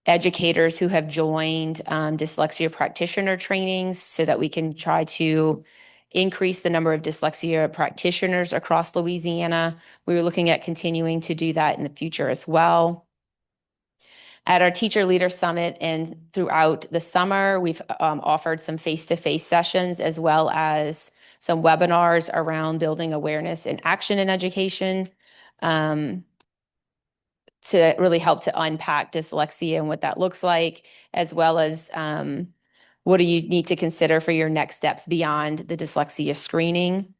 educators who have joined dyslexia practitioner trainings so that we can try to increase the number of dyslexia practitioners across Louisiana. We were looking at continuing to do that in the future as well. At our Teacher Leader Summit and throughout the summer, we've offered some face-to-face sessions as well as some webinars around building awareness and action in education to really help to unpack dyslexia and what that looks like, as well as what do you need to consider for your next steps beyond the dyslexia screening.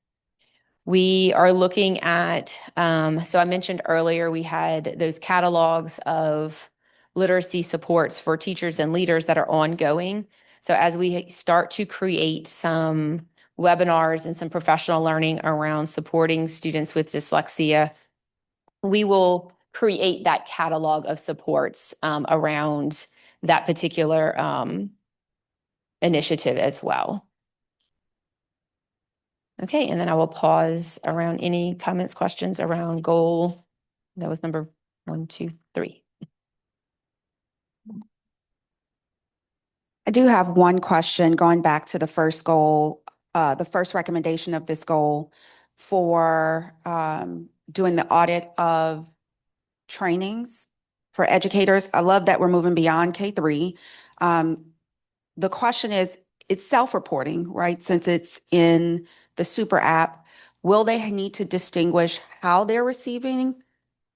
We are looking at, so I mentioned earlier, we had those catalogs of literacy supports for teachers and leaders that are ongoing. So as we start to create some webinars and some professional learning around supporting students with dyslexia, we will create that catalog of supports around that particular initiative as well. Okay, and then I will pause around any comments, questions around goal. That was number 1, 2, 3. I do have one question going back to the first goal, the first recommendation of this goal for doing the audit of trainings for educators. I love that we're moving beyond K3. The question is, it's self-reporting, right? Since it's in the super app, will they need to distinguish how they're receiving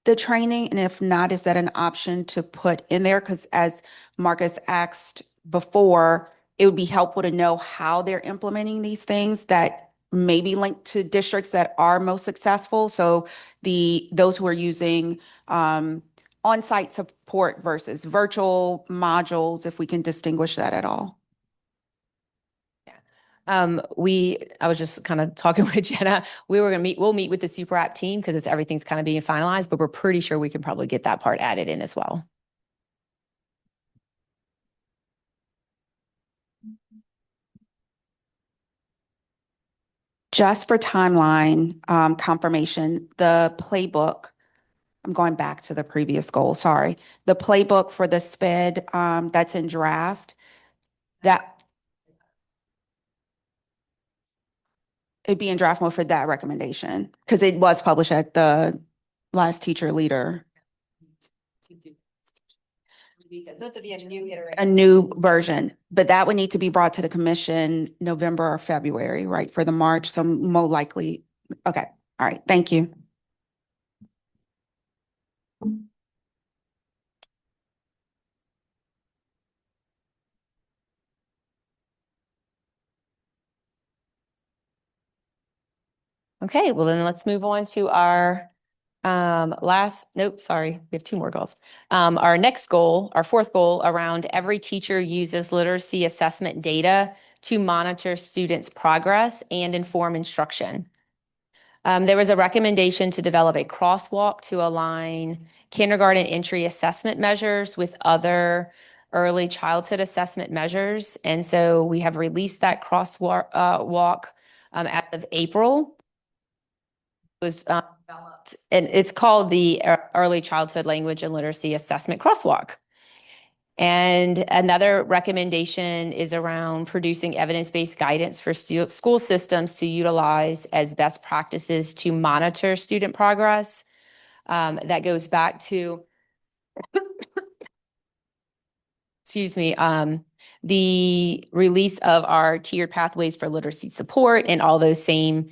the training? And if not, is that an option to put in there? Because as Marcus asked before, it would be helpful to know how they're implementing these things that may be linked to districts that are most successful. So those who are using on-site support versus virtual modules, if we can distinguish that at all. I was just kind of talking with Jenna. We'll meet with the super app team because everything's kind of being finalized, but we're pretty sure we can probably get that part added in as well. Just for timeline confirmation, the playbook, I'm going back to the previous goal, sorry. The playbook for the SPED that's in draft, that it'd be in draft mode for that recommendation because it was published at the last teacher leader. This would be a new iteration. A new version, but that would need to be brought to the commission November or February, right, for the March, so more likely, okay, all right, thank you. Okay, well then let's move on to our nope, sorry, we have two more goals. Our next goal, our fourth goal around every teacher uses literacy assessment data to monitor students' progress and inform instruction. There was a recommendation to develop a crosswalk to align kindergarten entry assessment measures with other early childhood assessment measures. And so we have released that crosswalk as of April. It was developed, and it's called the Early Childhood Language and Literacy Assessment Crosswalk. And another recommendation is around producing evidence-based guidance for school systems to utilize as best practices to monitor student progress. That goes back to, excuse me, the release of our tiered pathways for literacy support and all those same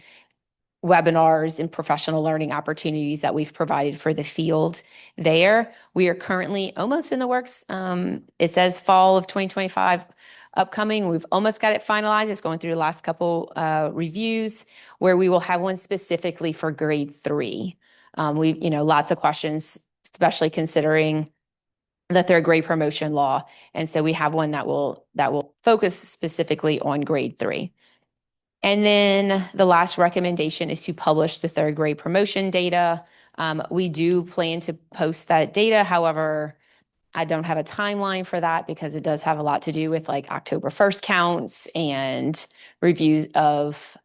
webinars and professional learning opportunities that we've provided for the field there. We are currently almost in the works. It says fall of 2025 upcoming. We've almost got it finalized. It's going through the last couple reviews where we will have one specifically for grade 3. Lots of questions, especially considering the third grade promotion law. And so we have one that will focus specifically on grade 3. And then the last recommendation is to publish the third grade promotion data. We do plan to post that data. However, I don't have a timeline for that because it does have a lot to do with like October 1st counts and reviews of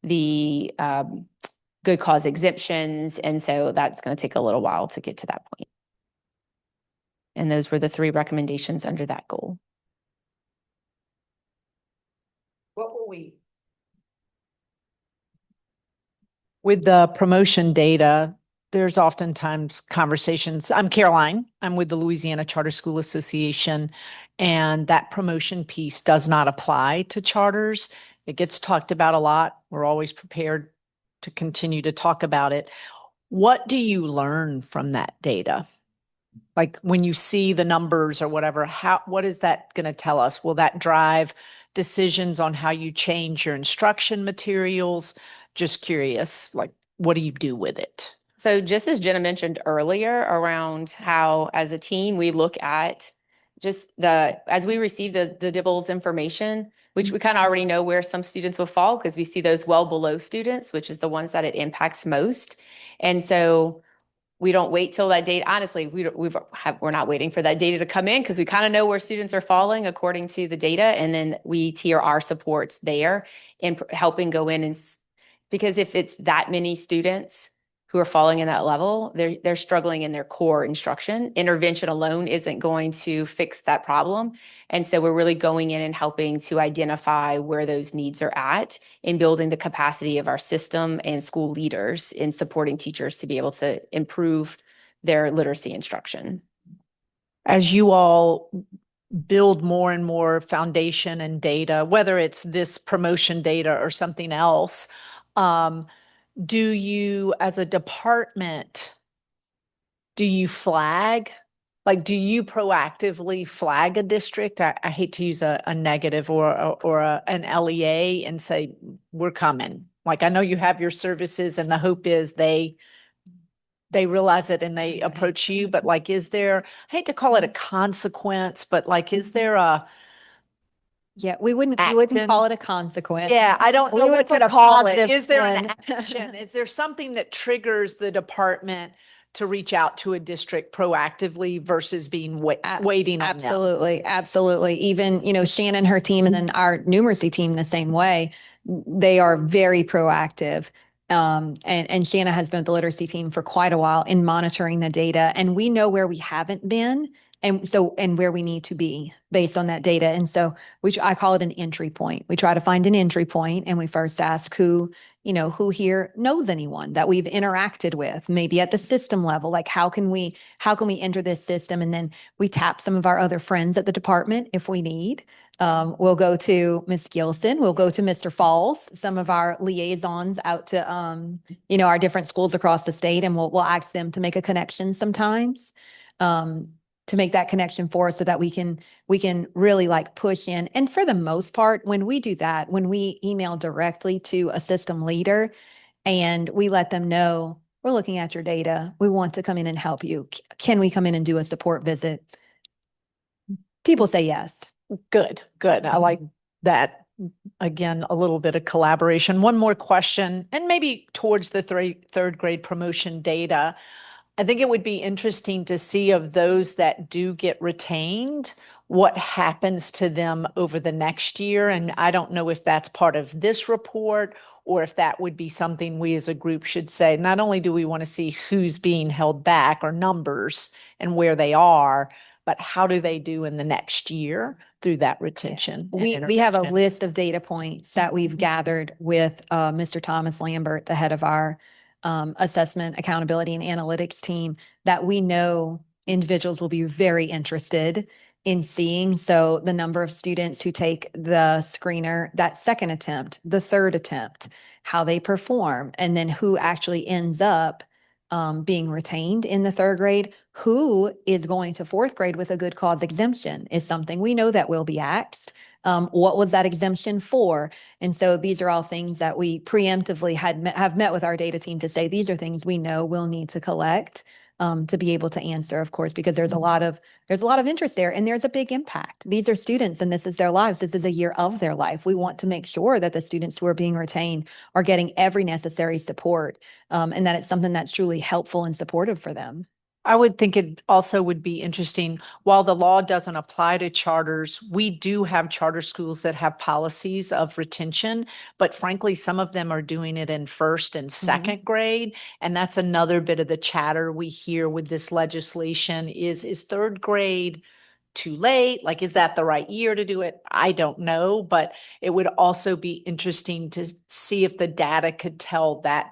the good cause exemptions. And so that's going to take a little while to get to that point. And those were the 3 recommendations under that goal. What will we? With the promotion data, there's oftentimes conversations. I'm Caroline. I'm with the Louisiana Charter School Association, and that promotion piece does not apply to charters. It gets talked about a lot. We're always prepared to continue to talk about it. What do you learn from that data? Like when you see the numbers or whatever, what is that going to tell us? Will that drive decisions on how you change your instruction materials? Just curious, like, what do you do with it? So just as Jenna mentioned earlier around how as a team, we look at just as we receive the DIBELS information, which we kind of already know where some students will fall because we see those well below students, which is the ones that it impacts most. And so we don't wait till that data. Honestly, we're not waiting for that data to come in because we kind of know where students are falling according to the data. And then we tier our supports there in helping go in and because if it's that many students who are falling in that level, they're struggling in their core instruction. Intervention alone isn't going to fix that problem. And so we're really going in and helping to identify where those needs are at in building the capacity of our system and school leaders in supporting teachers to be able to improve their literacy instruction. As you all build more and more foundation and data, whether it's this promotion data or something else, do you, as a department, do you flag? Like, do you proactively flag a district? I hate to use a negative or an LEA and say, we're coming. Like, I know you have your services and the hope is they realize it and they approach you, but like, is there, I hate to call it a consequence, but like, is there a Yeah, we wouldn't action? call it a consequence. Yeah, I don't We know would what put to a call it. positive Is there an spin. action? Is there something that triggers the department to reach out to a district proactively versus being waiting on them? Absolutely, absolutely. Even, Shannon, her team, and then our numeracy team the same way, they are very proactive. And Shannon has been with the literacy team for quite a while in monitoring the data, and we know where we haven't been and where we need to be based on that data. And so I call it an entry point. We try to find an entry point and we first ask who here knows anyone that we've interacted with, maybe at the system level, like how can we enter this system? And then we tap some of our other friends at the department if we need. We'll go to Ms. Gilson, we'll go to Mr. Falls, some of our liaisons out to our different schools across the state, and we'll ask them to make a connection sometimes. To make that connection for us so that we can really like push in. And for the most part, when we do that, when we email directly to a system leader and we let them know, we're looking at your data, we want to come in and help you. Can we come in and do a support visit? People say yes. Good. I like that. Again, a little bit of collaboration. One more question, and maybe towards the third grade promotion data. I think it would be interesting to see of those that do get retained, what happens to them over the next year. And I don't know if that's part of this report or if that would be something we as a group should say. Not only do we want to see who's being held back or numbers and where they are, but how do they do in the next year through that retention? We have a list of data points that we've gathered with Mr. Thomas Lambert, the head of our assessment, accountability, and analytics team, that we know individuals will be very interested in seeing. So the number of students who take the screener, that second attempt, the third attempt, how they perform, and then who actually ends up being retained in the third grade, who is going to fourth grade with a good cause exemption is something we know that will be asked. What was that exemption for? And so these are all things that we preemptively have met with our data team to say, these are things we know we'll need to collect to be able to answer, of course, because there's a lot of interest there and there's a big impact. These are students and this is their lives. This is a year of their life. We want to make sure that the students who are being retained are getting every necessary support and that it's something that's truly helpful and supportive for them. I would think it also would be interesting, while the law doesn't apply to charters, we do have charter schools that have policies of retention, but frankly, some of them are doing it in first and second grade. And that's another bit of the chatter we hear with this legislation is third grade too late? Like, is that the right year to do it? I don't know, but it would also be interesting to see if the data could tell that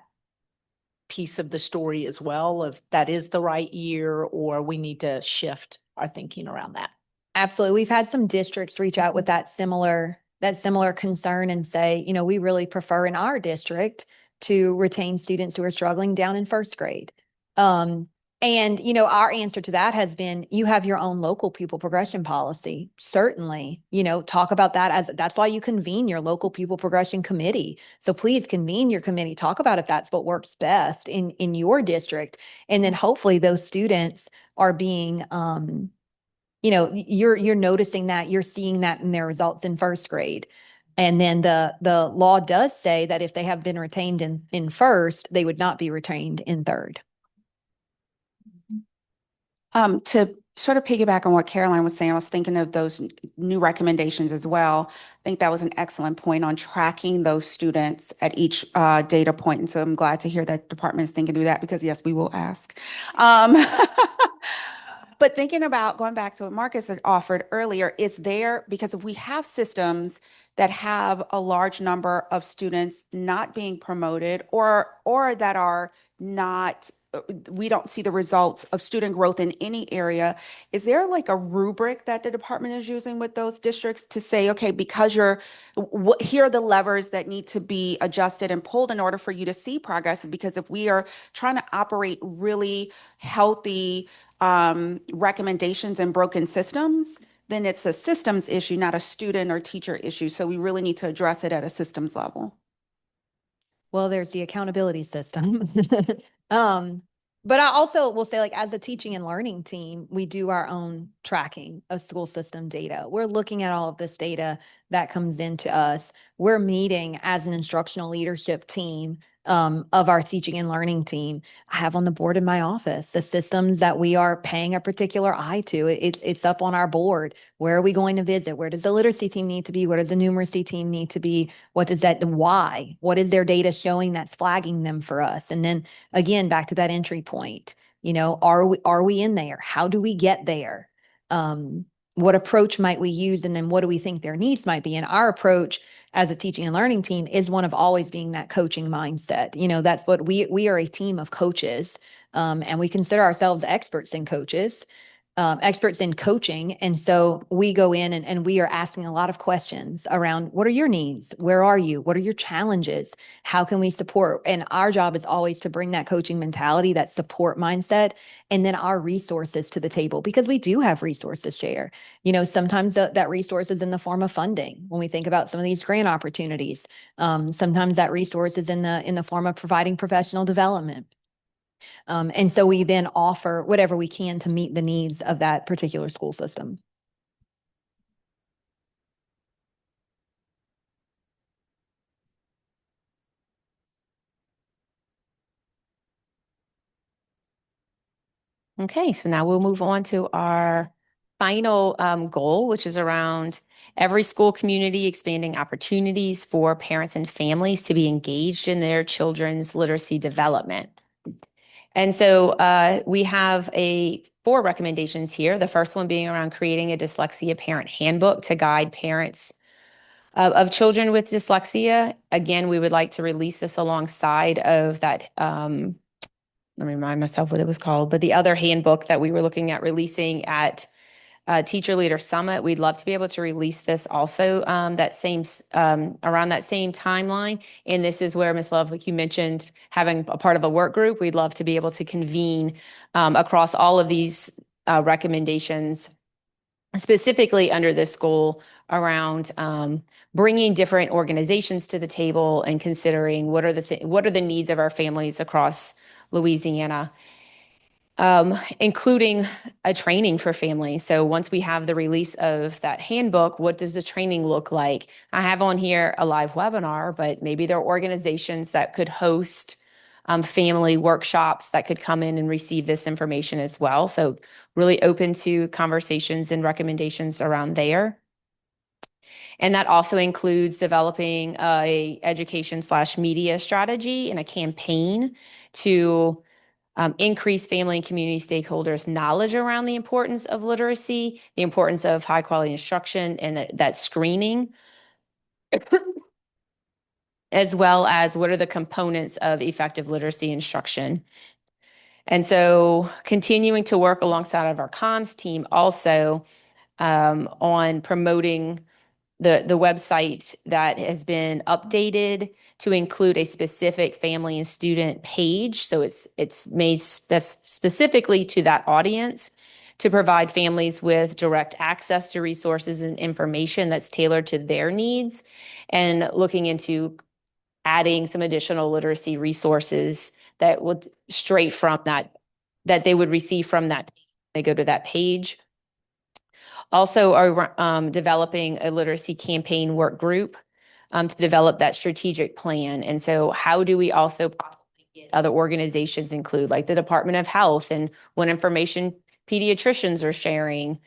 piece of the story as well, if that is the right year or we need to shift our thinking around that. Absolutely. We've had some districts reach out with that similar concern and say, we really prefer in our district to retain students who are struggling down in first grade. And our answer to that has been, you have your own local pupil progression policy. Certainly, talk about that that's why you convene your local pupil progression committee. So please convene your committee, talk about if that's what works best in your district. And then hopefully those students are being, you're noticing that, you're seeing that in their results in first grade. And then the law does say that if they have been retained in first, they would not be retained in third. To sort of piggyback on what Caroline was saying, I was thinking of those new recommendations as well. I think that was an excellent point on tracking those students at each data point. And so I'm glad to hear that department is thinking through that because yes, we will ask. But thinking about going back to what Marcus had offered earlier, is there, because if we have systems that have a large number of students not being promoted or that are not, we don't see the results of student growth in any area, is there like a rubric that the department is using with those districts to say, okay, because here are the levers that need to be adjusted and pulled in order for you to see progress? Because if we are trying to operate really healthy recommendations and broken systems, then it's a systems issue, not a student or teacher issue. So we really need to address it at a systems level. Well, there's the accountability system. But I also will say, like, as a teaching and learning team, we do our own tracking of school system data. We're looking at all of this data that comes into us. We're meeting as an instructional leadership team of our teaching and learning team. I have on the board in my office the systems that we are paying a particular eye to. It's up on our board. Where are we going to visit? Where does the literacy team need to be? Where does the numeracy team need to be? What does that, why? What is their data showing that's flagging them for us? And then again, back to that entry point, are we in there? How do we get there? What approach might we use? And then what do we think their needs might be? And our approach as a teaching and learning team is one of always being that coaching mindset. That's what we are, a team of coaches, and we consider ourselves experts in coaching. And so we go in and we are asking a lot of questions around, what are your needs? Where are you? What are your challenges? How can we support? And our job is always to bring that coaching mentality, that support mindset, and then our resources to the table, because we do have resources, share. Sometimes that resource is in the form of funding. When we think about some of these grant opportunities, sometimes that resource is in the form of providing professional development. And so we then offer whatever we can to meet the needs of that particular school system. Okay, so now we'll move on to our final goal, which is around every school community expanding opportunities for parents and families to be engaged in their children's literacy development. And so we have 4 recommendations here. The first one being around creating a dyslexia parent handbook to guide parents of children with dyslexia. Again, we would like to release this alongside of that. Let me remind myself what it was called, but the other handbook that we were looking at releasing at Teacher Leader Summit. We'd love to be able to release this also around that same timeline. And this is where, Ms. Love, like you mentioned, having a part of a work group, we'd love to be able to convene across all of these recommendations, specifically under this goal around bringing different organizations to the table and considering what are the needs of our families across Louisiana, including a training for families. So once we have the release of that handbook, what does the training look like? I have on here a live webinar, but maybe there are organizations that could host family workshops that could come in and receive this information as well. So really open to conversations and recommendations around there. And that also includes developing a education/media strategy and a campaign to increase family and community stakeholders' knowledge around the importance of literacy, the importance of high quality instruction, and that screening, as well as what are the components of effective literacy instruction. And so continuing to work alongside of our comms team also on promoting the website that has been updated to include a specific family and student page. So it's made specifically to that audience to provide families with direct access to resources and information that's tailored to their needs, and looking into adding some additional literacy resources that would straight from that they would receive from that. They go to that page. Also are developing a literacy campaign work group to develop that strategic plan. And so how do we also possibly get other organizations include, like the Department of Health, and what information pediatricians are sharing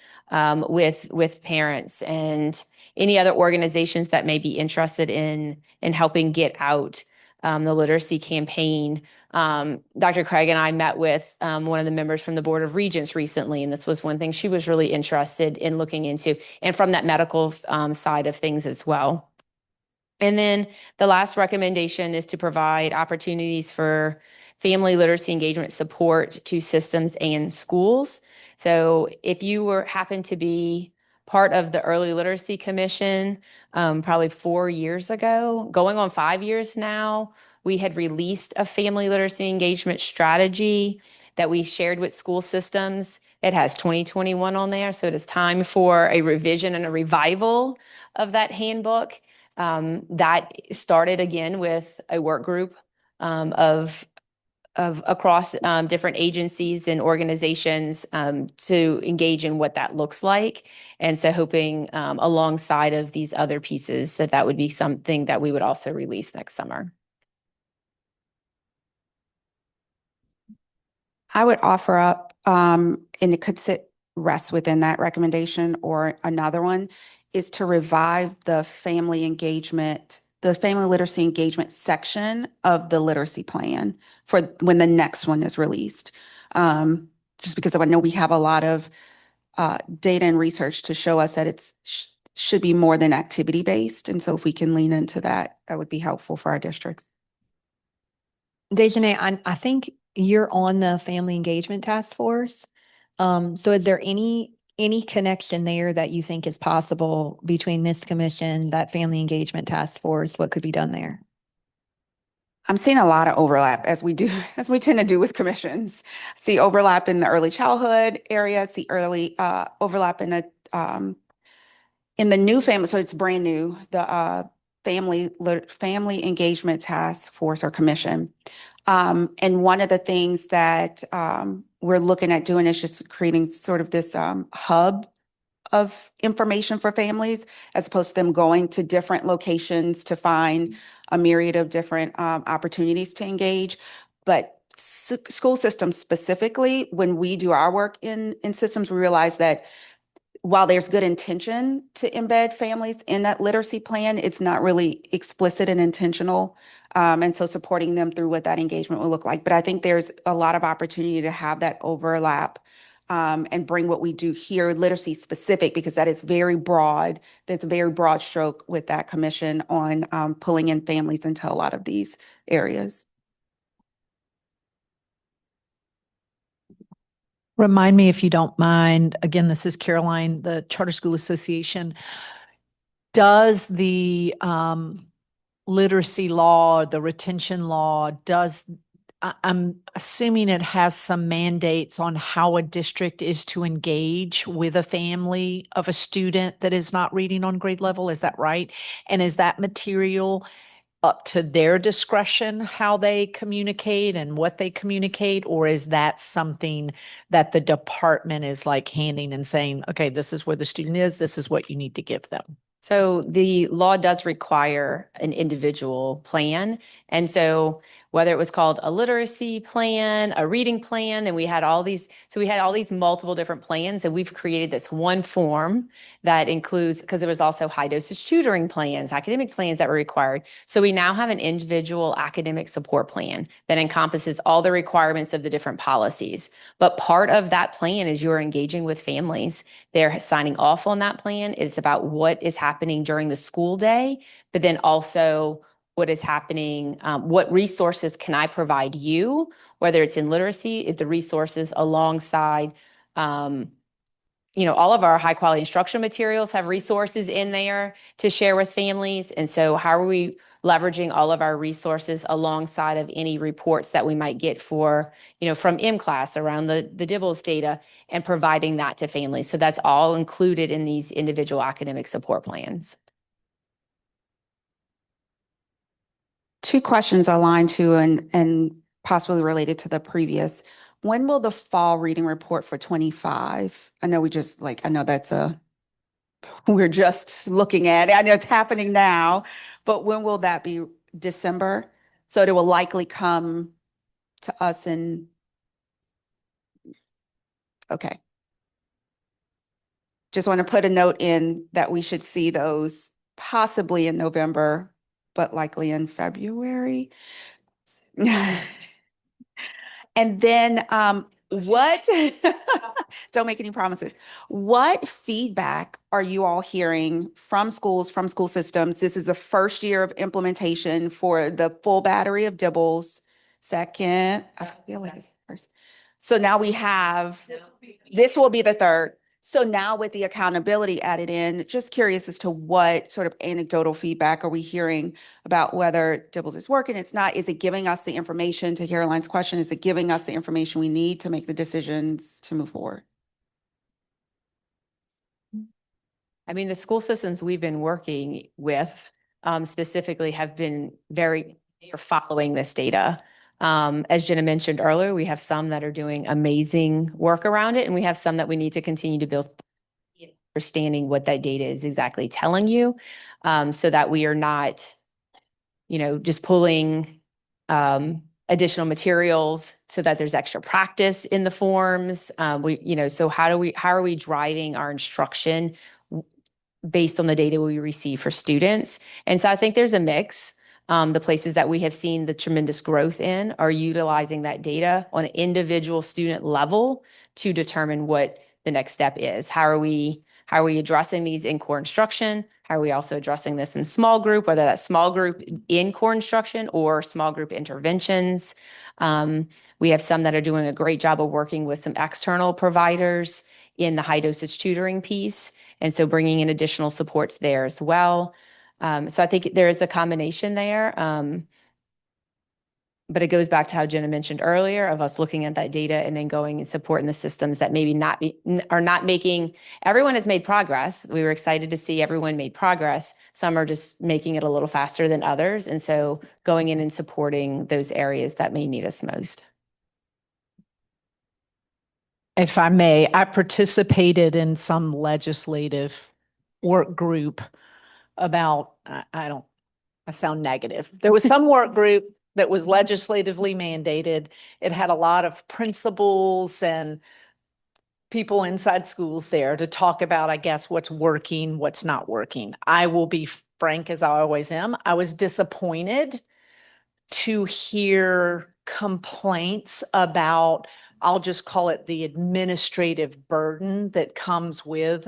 with parents, and any other organizations that may be interested in helping get out the literacy campaign. Dr. Craig and I met with one of the members from the Board of Regents recently, and this was one thing she was really interested in looking into, and from that medical side of things as well. And then the last recommendation is to provide opportunities for family literacy engagement support to systems and schools. So if you happen to be part of the Early Literacy Commission, probably 4 years ago, going on 5 years now, we had released a family literacy engagement strategy that we shared with school systems. It has 2021 on there, so it is time for a revision and a revival of that handbook. That started again with a work group of across different agencies and organizations to engage in what that looks like. And so hoping alongside of these other pieces that would be something that we would also release next summer. I would offer up, and it could rest within that recommendation, or another one is to revive the family literacy engagement section of the literacy plan for when the next one is released. Just because I know we have a lot of data and research to show us that it's should be more than activity based. And so if we can lean into that, that would be helpful for our districts. Dejanay, I think you're on the Family Engagement Task Force. So is there any connection there that you think is possible between this commission, that Family Engagement Task Force? What could be done there? I'm seeing a lot of overlap as we do, as we tend to do with commissions. See overlap in the early childhood area, see early overlap in the new family. So it's brand new, the Family Engagement Task Force or Commission. And one of the things that we're looking at doing is just creating sort of this hub of information for families, as opposed to them going to different locations to find a myriad of different opportunities to engage. But school systems specifically, when we do our work in systems, we realize that while there's good intention to embed families in that literacy plan, it's not really explicit and intentional. And so supporting them through what that engagement will look like. But I think there's a lot of opportunity to have that overlap and bring what we do here, literacy specific, because that is very broad. There's a very broad stroke with that commission on pulling in families into a lot of these areas. Remind me if you don't mind. Again, this is Caroline, the Charter School Association. Does the literacy law, the retention law, I'm assuming it has some mandates on how a district is to engage with a family of a student that is not reading on grade level. Is that right? And is that material up to their discretion how they communicate and what they communicate? Or is that something that the department is like handing and saying, okay, this is where the student is, this is what you need to give them? So the law does require an individual plan. And so whether it was called a literacy plan, a reading plan, and we had all these multiple different plans, and we've created this one form that includes, because there was also high dosage tutoring plans, academic plans that were required. So we now have an individual academic support plan that encompasses all the requirements of the different policies. But part of that plan is you're engaging with families. They're signing off on that plan. It's about what is happening during the school day, but then also what is happening, what resources can I provide you, whether it's in literacy, the resources alongside, all of our high quality instructional materials have resources in there to share with families. And so how are we leveraging all of our resources alongside of any reports that we might get from M-Class around the DIBELS data and providing that to families. So that's all included in these individual academic support plans. Two questions aligned to and possibly related to the previous. When will the fall reading report for 25? I know we're just looking at it. I know it's happening now, but when will that be? December? So it will likely come to us okay. Just want to put a note in that we should see those possibly in November, but likely in February. And then what, don't make any promises. What feedback are you all hearing from schools, from school systems? This is the first year of implementation for the full battery of DIBELS. Second, I feel like it's the first. So now we have, this will be the third. So now with the accountability added in, just curious as to what sort of anecdotal feedback are we hearing about whether DIBELS is working, it's not, is it giving us the information, to Caroline's question, is it giving us the information we need to make the decisions to move forward? I mean, the school systems we've been working with specifically have been they're following this data. As Jenna mentioned earlier, we have some that are doing amazing work around it, and we have some that we need to continue to build understanding what that data is exactly telling you, so that we are not, just pulling additional materials so that there's extra practice in the forms. So how are we driving our instruction based on the data we receive for students? And so I think there's a mix. The places that we have seen the tremendous growth in are utilizing that data on an individual student level to determine what the next step is. How are we addressing these in core instruction? How are we also addressing this in small group, whether that's small group in core instruction or small group interventions? We have some that are doing a great job of working with some external providers in the high dosage tutoring piece. And so bringing in additional supports there as well. So I think there is a combination there. But it goes back to how Jenna mentioned earlier of us looking at that data and then going and supporting the systems that maybe are not making, everyone has made progress. We were excited to see everyone made progress. Some are just making it a little faster than others. And so going in and supporting those areas that may need us most. If I may, I participated in some legislative work group about, I sound negative. There was some work group that was legislatively mandated. It had a lot of principals and people inside schools there to talk about, I guess, what's working, what's not working. I will be frank, as I always am. I was disappointed to hear complaints about, I'll just call it the administrative burden that comes with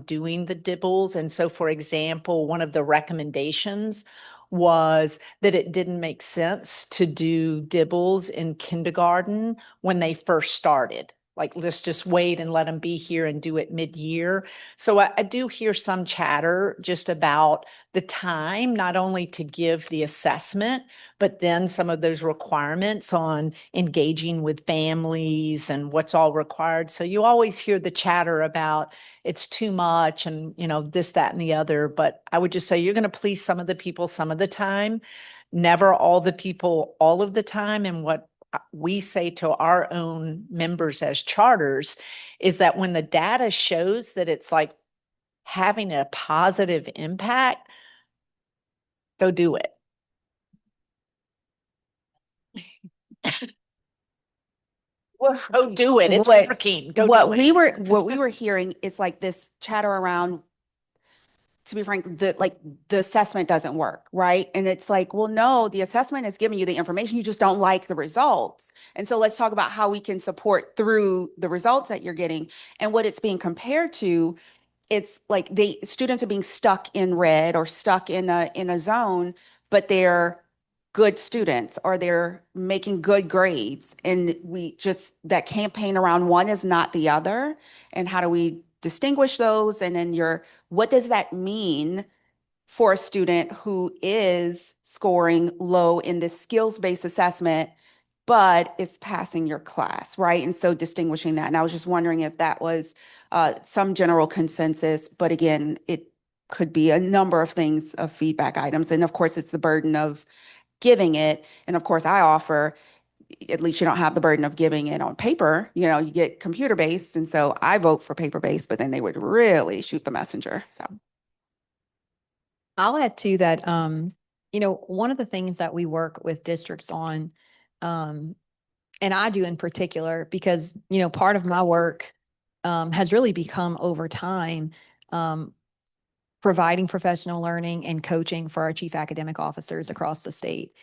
doing the dibbles. And so, for example, one of the recommendations was that it didn't make sense to do dibbles in kindergarten when they first started. Like, let's just wait and let them be here and do it mid-year. So I do hear some chatter just about the time, not only to give the assessment, but then some of those requirements on engaging with families and what's all required. So you always hear the chatter about it's too much and, you know, this, that, and the other. But I would just say you're going to please some of the people some of the time, never all the people all of the time. And what we say to our own members as charters is that when the data shows that it's like having a positive impact, go do it. Go do it. It's working. Go what do it. what we were hearing is like this chatter around, to be frank, the assessment doesn't work, right? And it's like, well, no, the assessment is giving you the information, you just don't like the results. And so let's talk about how we can support through the results that you're getting. And what it's being compared to, it's like the students are being stuck in red or stuck in a zone, but they're good students or they're making good grades. And we just, that campaign around one is not the other. And how do we distinguish those? And then what does that mean for a student who is scoring low in this skills-based assessment, but is passing your class, right? And so distinguishing that. And I was just wondering if that was some general consensus, but again, it could be a number of things, of feedback items. And of course, it's the burden of giving it. And of course, I offer, at least you don't have the burden of giving it on paper. You know, you get computer-based. And so I vote for paper-based, but then they would really shoot the messenger. So I'll add to that, you know, one of the things that we work with districts on, and I do in particular, because, you know, part of my work has really become over time providing professional learning and coaching for our chief academic officers across the state.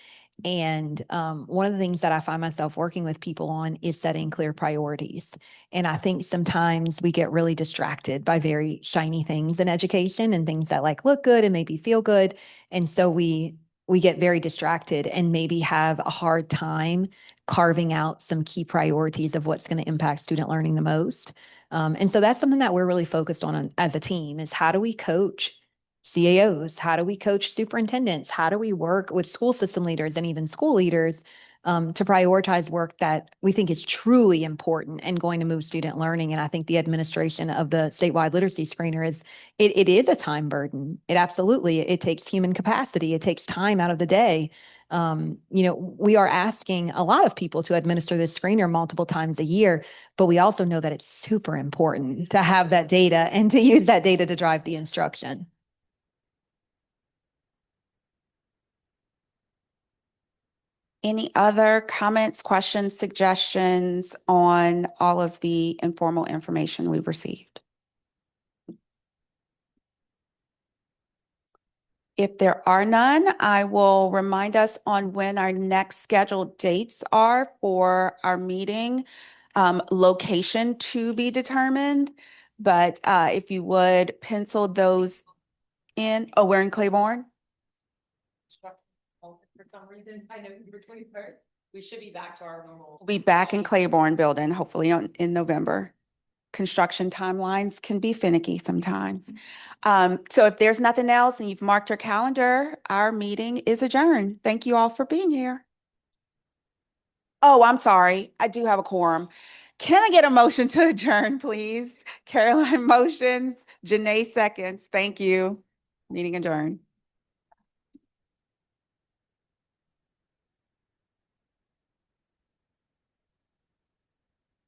And one of the things that I find myself working with people on is setting clear priorities. And I think sometimes we get really distracted by very shiny things in education and things that like look good and maybe feel good. And so we get very distracted and maybe have a hard time carving out some key priorities of what's going to impact student learning the most. And so that's something that we're really focused on as a team is how do we coach CAOs? How do we coach superintendents? How do we work with school system leaders and even school leaders to prioritize work that we think is truly important and going to move student learning? And I think the administration of the statewide literacy screener it is a time burden. It absolutely, it takes human capacity. It takes time out of the day. You know, we are asking a lot of people to administer this screener multiple times a year, but we also know that it's super important to have that data and to use that data to drive the instruction. any other comments, questions, suggestions on all of the informal information we've received? If there are none, I will remind us on when our next scheduled dates are for our meeting. Location to be determined, but if you would pencil those in. Oh, we're in Claiborne? For some reason, I know November 21st, we should be back to our normal. We'll be back in Claiborne building, hopefully in November. Construction timelines can be finicky sometimes. So if there's nothing else and you've marked your calendar, our meeting is adjourned. Thank you all for being here. Oh, I'm sorry. I do have a quorum. Can I get a motion to adjourn, please? Caroline motions, Janae seconds. Thank you. Meeting adjourned.